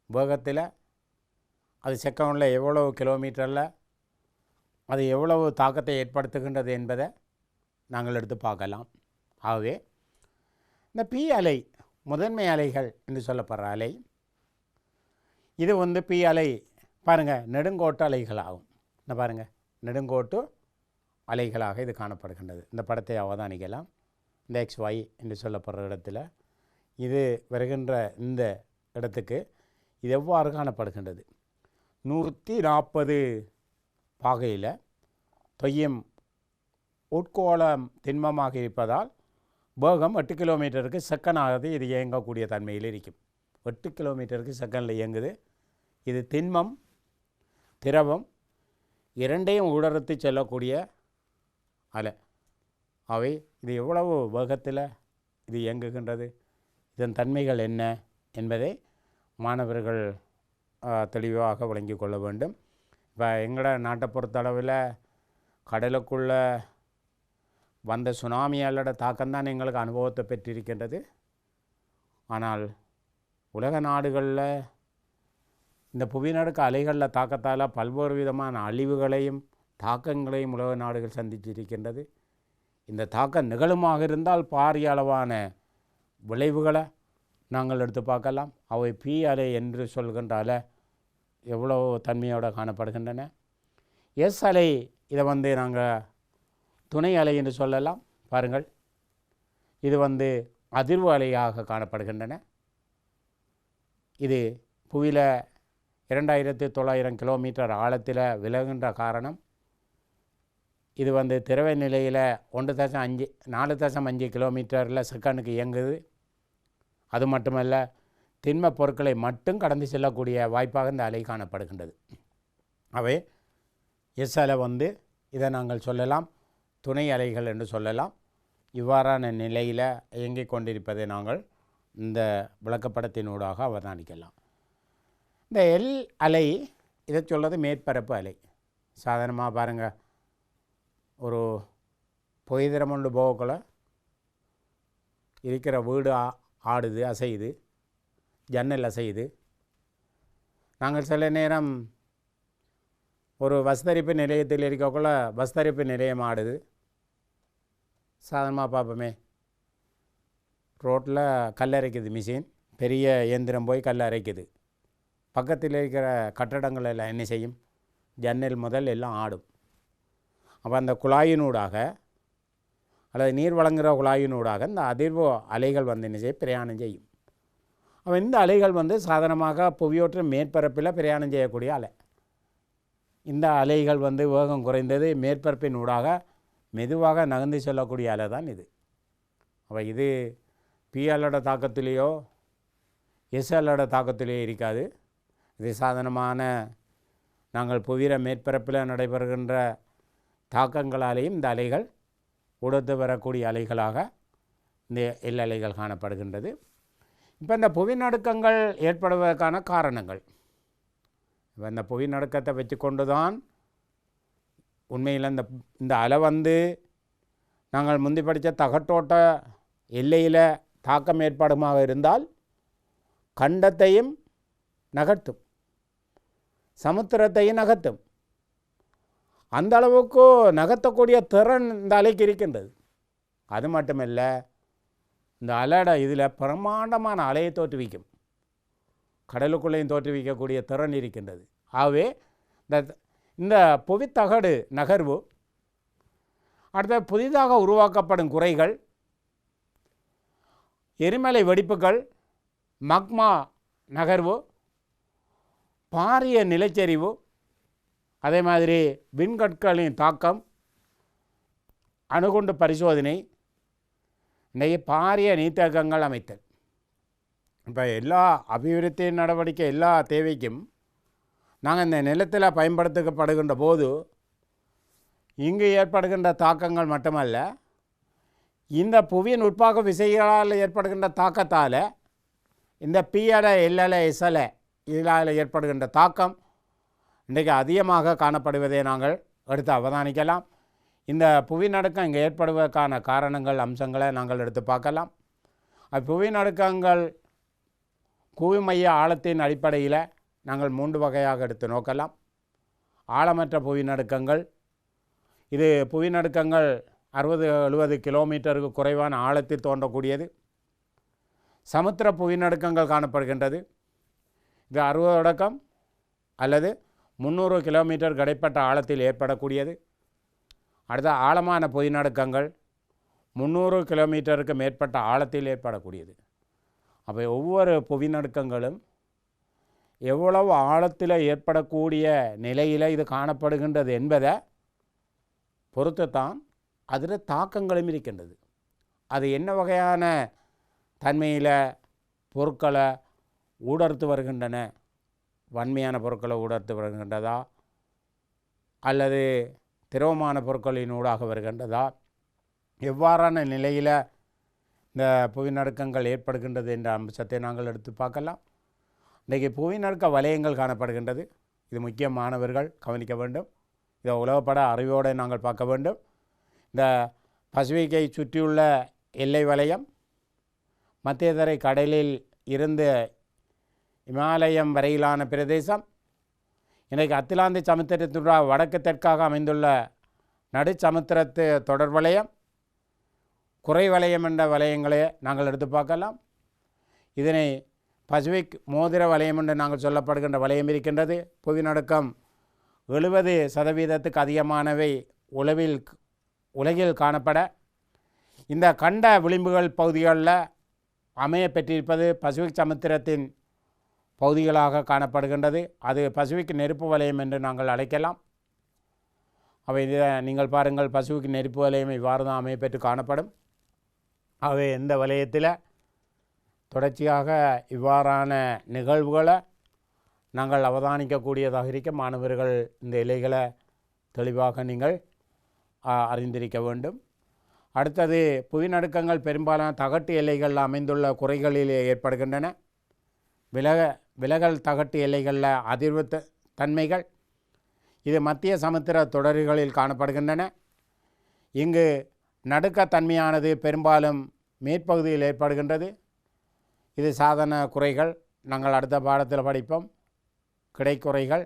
வேகத்தில் அது செகண்டில் எவ்வளவு கிலோமீட்டரில் அது எவ்வளவு தாக்கத்தை ஏற்படுத்துகின்றது என்பதை நாங்கள் எடுத்து பார்க்கலாம். ஆகவே இந்த பி அலை முதன்மை அலைகள் என்று சொல்லப்படுற அலை, இது பி அலை பாருங்கள் நெடுங்கோட்டு அலைகளாகும். இந்த பாருங்கள் நெடுங்கோட்டு அலைகளாக இது காணப்படுகின்றது. இந்த படத்தை அவதானிக்கலாம். இந்த XY என்று சொல்லப்படுற இடத்துல இது வருகின்ற இந்த இடத்துக்கு இது எவ்வாறு காணப்படுகின்றது. 140 பாகையில் தொய்யும் உட்கோளம் திண்மமாக இருப்பதால் வேகம் 8 கிலோமீட்டருக்கு செகண்டாவது இது இயங்கக்கூடிய தன்மையில் இருக்கும். 8 கிலோமீட்டருக்கு செகண்டில் இயங்குது. இது திண்மம் திரவம் இரண்டையும் ஊடறுத்து செல்லக்கூடிய அலை. அவை இது எவ்வளவு வேகத்தில் இது இயங்குகின்றது, இதன் தன்மைகள் என்ன என்பதை மாணவர்கள் தெளிவாக விளங்கி கொள்ள வேண்டும். இப்போ எங்களோட நாட்டை பொறுத்தளவில் கடலுக்குள்ளே வந்த சுனாமியாலோட தாக்கம்தான் எங்களுக்கு அனுபவத்தை பெற்றிருக்கின்றது. ஆனால் உலக நாடுகளில் இந்த புவிநடுக்க அலைகளில் தாக்கத்தால் பல்வேறு விதமான அழிவுகளையும் தாக்கங்களையும் உலக நாடுகள் சந்திச்சிருக்கின்றது. இந்த தாக்கம் நிகழுமாக இருந்தால் பாரிய அளவான விளைவுகளை நாங்கள் எடுத்து பார்க்கலாம். அவை பி அலை என்று சொல்கின்ற அலை எவ்வளோ தன்மையோடு காணப்படுகின்றன. எஸ் அலை இதை நாங்கள் துணை அலை என்று சொல்லலாம். பாருங்கள், இது அதிர்வு அலையாக காணப்படுகின்றன. இது புவியில் 2900 கிலோமீட்டர் ஆழத்தில் விலகுகின்ற காரணம் இது திரவ நிலையில் 4.5 கிலோமீட்டரில் செகண்டுக்கு இயங்குது. அது மட்டுமல்ல, திண்ம பொருட்களை மட்டும் கடந்து செல்லக்கூடிய வாய்ப்பாக இந்த அலை காணப்படுகின்றது. அவை எஸ் அலை இதை நாங்கள் சொல்லலாம் துணை அலைகள் என்று சொல்லலாம். இவ்வாறான நிலையில் இயங்கிக் கொண்டிருப்பதை நாங்கள் இந்த விளக்கப்படத்தினூடாக அவதானிக்கலாம். இந்த எல் அலை இதை சொல்வது மேற்பரப்பு அலை. சாதாரணமாக பாருங்கள், ஒரு பொய்திரம் ஒன்று போகக்குள்ள இருக்கிற வீடு ஆடுது, அசையுது, ஜன்னல் அசையுது. நாங்கள் சில நேரம் ஒரு வஸ்தரிப்பு நிலையத்தில் இருக்கக்குள்ள வஸ்தரிப்பு நிலையம் ஆடுது. சாதாரணமாக பார்ப்போமே, ரோட்டில் கல் அரைக்குது மிஷின், பெரிய இயந்திரம் போய் கல் அரைக்குது. பக்கத்தில் இருக்கிற கட்டடங்கள் எல்லாம் என்ன செய்யும், ஜன்னல் முதல் எல்லாம் ஆடும். அப்போ அந்த குழாயினூடாக அல்லது நீர் வழங்குகிற குழாயினூடாக இந்த அதிர்வு அலைகள் என்ன செய்ய பிரயாணம் செய்யும். அப்போ இந்த அலைகள் சாதாரணமாக புவியோற்ற மேற்பரப்பில் பிரயாணம் செய்யக்கூடிய அலை. இந்த அலைகள் வேகம் குறைந்தது மேற்பரப்பின் ஊடாக மெதுவாக நகர்ந்து செல்லக்கூடிய அலை தான் இது. அப்போ இது பிஎல்லோட தாக்கத்திலேயோ எஸ்எல்லோட தாக்கத்திலேயோ இருக்காது. இது சாதாரணமான நாங்கள் புவியிற மேற்பரப்பில் நடைபெறுகின்ற தாக்கங்களாலேயும் இந்த அலைகள் உடத்து வரக்கூடிய அலைகளாக இந்த எல் அலைகள் காணப்படுகின்றது. இப்போ இந்த புவிநடுக்கங்கள் ஏற்படுவதற்கான காரணங்கள், இப்போ இந்த புவிநடுக்கத்தை வச்சு கொண்டு தான் உண்மையில் இந்த அலை நாங்கள் முந்தி படித்த தகட்டோட்ட எல்லையில் தாக்கம் ஏற்பாடுமாக இருந்தால் கண்டத்தையும் நகர்த்தும், சமுத்திரத்தையும் நகர்த்தும். அந்த அளவுக்கு நகர்த்தக்கூடிய திறன் இந்த அலைக்கு இருக்கின்றது. அது மட்டுமல்ல, இந்த அலைட இதில் பிரமாண்டமான அலையை தோற்றுவிக்கும், கடலுக்குள்ளேயும் தோற்றுவிக்கக்கூடிய திறன் இருக்கின்றது. ஆகவே இந்த புவித்தகடு நகர்வு, அடுத்த புதிதாக உருவாக்கப்படும் குறைகள், எரிமலை வெடிப்புகள், மக்மா நகர்வு, பாரிய நிலச்சரிவு, அதே மாதிரி விண்கற்களின் தாக்கம், அணுகுண்டு பரிசோதனை, இன்றைக்கு பாரிய நீர்த்தேக்கங்கள் அமைத்தல். இப்போ எல்லா அபிவிருத்தி நடவடிக்கை எல்லா தேவைக்கும் நாங்கள் இந்த நிலத்தில் பயன்படுத்தப்படுகின்ற போது இங்கு ஏற்படுகின்ற தாக்கங்கள் மட்டுமல்ல, இந்த புவியின் உட்பாக விசைகளால் ஏற்படுகின்ற தாக்கத்தால் இந்த பிஅலை எல்அலை எஸ்அலை இதனால் ஏற்படுகின்ற தாக்கம் இன்றைக்கு அதிகமாக காணப்படுவதை நாங்கள் எடுத்து அவதானிக்கலாம். இந்த புவிநடுக்கம் இங்கே ஏற்படுவதற்கான காரணங்கள் அம்சங்களை நாங்கள் எடுத்து பார்க்கலாம். புவிநடுக்கங்கள் குவிமைய ஆழத்தின் அடிப்படையில் நாங்கள் 3 வகையாக எடுத்து நோக்கலாம். ஆழமற்ற புவிநடுக்கங்கள், இது புவிநடுக்கங்கள் 60-70 கிலோமீட்டருக்கு குறைவான ஆழத்தில் தோன்றக்கூடியது. சமுத்திர புவிநடுக்கங்கள் காணப்படுகின்றது, இது 60 தொடக்கம் அல்லது 300 கிலோமீட்டர் இடைப்பட்ட ஆழத்தில் ஏற்படக்கூடியது. அடுத்த ஆழமான புவிநடுக்கங்கள் 300 கிலோமீட்டருக்கு மேற்பட்ட ஆழத்தில் ஏற்படக்கூடியது. அப்போ ஒவ்வொரு புவிநடுக்கங்களும் எவ்வளவு ஆழத்தில் ஏற்படக்கூடிய நிலையில் இது காணப்படுகின்றது என்பதை பொறுத்து தான் அதில் தாக்கங்களும் இருக்கின்றது. அது என்ன வகையான தன்மையில் பொருட்களை ஊடறுத்து வருகின்றன, வன்மையான பொருட்களை ஊடறுத்து வருகின்றதா அல்லது திரவமான பொருட்களின் ஊடாக வருகின்றதா, எவ்வாறான நிலையில் இந்த புவிநடுக்கங்கள் ஏற்படுகின்றது என்ற அம்சத்தை நாங்கள் எடுத்து பார்க்கலாம். இன்றைக்கு புவிநடுக்க வலயங்கள் காணப்படுகின்றது. இது முக்கிய மாணவர்கள் கவனிக்க வேண்டும். இதை உலகப்பட அறிவோடு நாங்கள் பார்க்க வேண்டும். இந்த பசிபிக்கை சுற்றியுள்ள எல்லை வலயம், மத்தியதரை கடலில் இருந்து இமாலயம் வரையிலான பிரதேசம், இன்றைக்கு அத்திலாந்தி சமுத்திரத்தினுடைய வடக்கு தெற்காக அமைந்துள்ள நடுச்சமுத்திரத்து தொடர் வலயம், குறை வலயம் என்ற வலயங்களை நாங்கள் எடுத்து பார்க்கலாம். இதனை பசிபிக் மோதிர வலயம் என்று நாங்கள் சொல்லப்படுகின்ற வலயம் இருக்கின்றது. புவிநடுக்கம் 70% அதிகமானவை உலகில் காணப்பட இந்த கண்ட விளிம்புகள் பகுதிகளில் அமைய பெற்றிருப்பது பசிபிக் சமுத்திரத்தின் பகுதிகளாக காணப்படுகின்றது. அது பசிபிக் நெருப்பு வலயம் என்று நாங்கள் அழைக்கலாம். அவை நீங்கள் பாருங்கள், பசிபிக் நெருப்பு வலயம் இவ்வாறு தான் அமைய பெற்று காணப்படும். அவை இந்த வலயத்தில் தொடர்ச்சியாக இவ்வாறான நிகழ்வுகளை நாங்கள் அவதானிக்கக்கூடியதாக இருக்க மாணவர்கள் இந்த இலைகளை தெளிவாக நீங்கள் அறிந்திருக்க வேண்டும். அடுத்தது, புவிநடுக்கங்கள் பெரும்பாலான தகட்டு எல்லைகளில் அமைந்துள்ள குறைகளில் ஏற்படுகின்றன. விலகல் தகட்டு எல்லைகளில் அதிர்வு தன்மைகள் இது மத்திய சமுத்திர தொடர்களில் காணப்படுகின்றன. இங்கு நடுக்கத்தன்மையானது பெரும்பாலும் மேற்பகுதியில் ஏற்படுகின்றது. இது சாதாரண குறைகள், நாங்கள் அடுத்த பாடத்தில் படிப்போம். கிடைக்குறைகள்,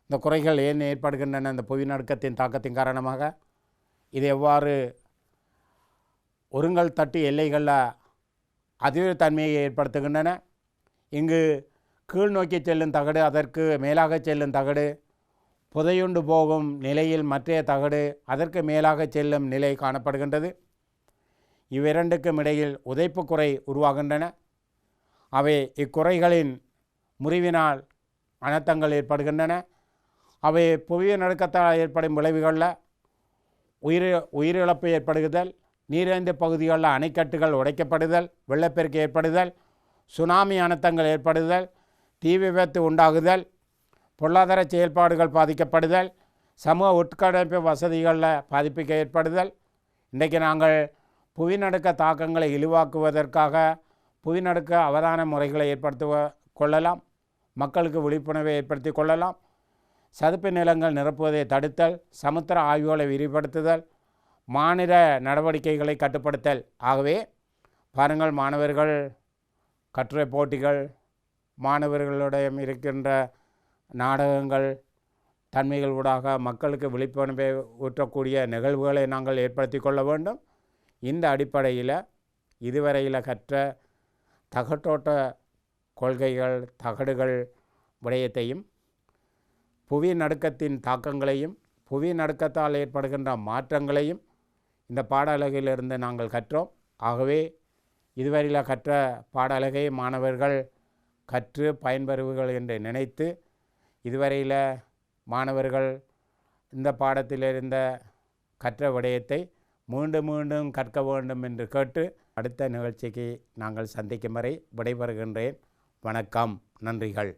இந்த குறைகள் ஏன் ஏற்படுகின்றன? இந்த புவிநடுக்கத்தின் தாக்கத்தின் காரணமாக இது எவ்வாறு ஒருங்கல் தட்டு எல்லைகளில் அதிர்வு தன்மையை ஏற்படுத்துகின்றன. இங்கு கீழ் நோக்கி செல்லும் தகடு, அதற்கு மேலாக செல்லும் தகடு, புதையுண்டு போகும் நிலையில் மற்றைய தகடு, அதற்கு மேலாக செல்லும் நிலை காணப்படுகின்றது. இவ்விரண்டுக்கும் இடையில் உதைப்பு குறை உருவாகின்றன. அவை இக்குறைகளின் முறிவினால் அனர்த்தங்கள் ஏற்படுகின்றன. அவை புவிநடுக்கத்தால் ஏற்படும் விளைவுகளில் உயிரிழப்பு ஏற்படுதல், நீரழிந்த பகுதிகளில் அணைக்கட்டுகள் உடைக்கப்படுதல், வெள்ளப்பெருக்கு ஏற்படுதல், சுனாமி அனர்த்தங்கள் ஏற்படுதல், தீ விபத்து உண்டாகுதல், பொருளாதார செயல்பாடுகள் பாதிக்கப்படுதல், சமூக உட்கட்டமைப்பு வசதிகளில் பாதிப்புக்கு ஏற்படுதல். இன்றைக்கு நாங்கள் புவிநடுக்க தாக்கங்களை இழிவாக்குவதற்காக புவிநடுக்க அவதான முறைகளை கொள்ளலாம். மக்களுக்கு விழிப்புணர்வை ஏற்படுத்தி கொள்ளலாம். சதுப்பு நிலங்கள் நிரப்புவதை தடுத்தல், சமுத்திர ஆய்வுகளை விரிவுபடுத்துதல், மாநில நடவடிக்கைகளை கட்டுப்படுத்தல். ஆகவே பாருங்கள் மாணவர்கள், கட்டுரை போட்டிகள், மாணவர்களிடம் இருக்கின்ற நாடகங்கள், தன்மைகள் ஊடாக மக்களுக்கு விழிப்புணர்வை ஊற்றக்கூடிய நிகழ்வுகளை நாங்கள் ஏற்படுத்தி கொள்ள வேண்டும். இந்த அடிப்படையில் இதுவரையில் கற்ற தகட்டோட்ட கொள்கைகள், தகடுகள் விடயத்தையும், புவி நடுக்கத்தின் தாக்கங்களையும், புவி நடுக்கத்தால் ஏற்படுகின்ற மாற்றங்களையும் இந்த பாடலகிலிருந்து நாங்கள் கற்றோம். ஆகவே இதுவரையில் கற்ற பாடலகை மாணவர்கள் கற்று பயன்பெறுவர்கள் என்று நினைத்து, இதுவரையில் மாணவர்கள் இந்த பாடத்தில் இருந்த கற்ற விடயத்தை மீண்டும் மீண்டும் கற்க வேண்டும் என்று கேட்டு, அடுத்த நிகழ்ச்சிக்கு நாங்கள் சந்திக்கும் வரை விடைபெறுகின்றேன். வணக்கம், நன்றிகள்.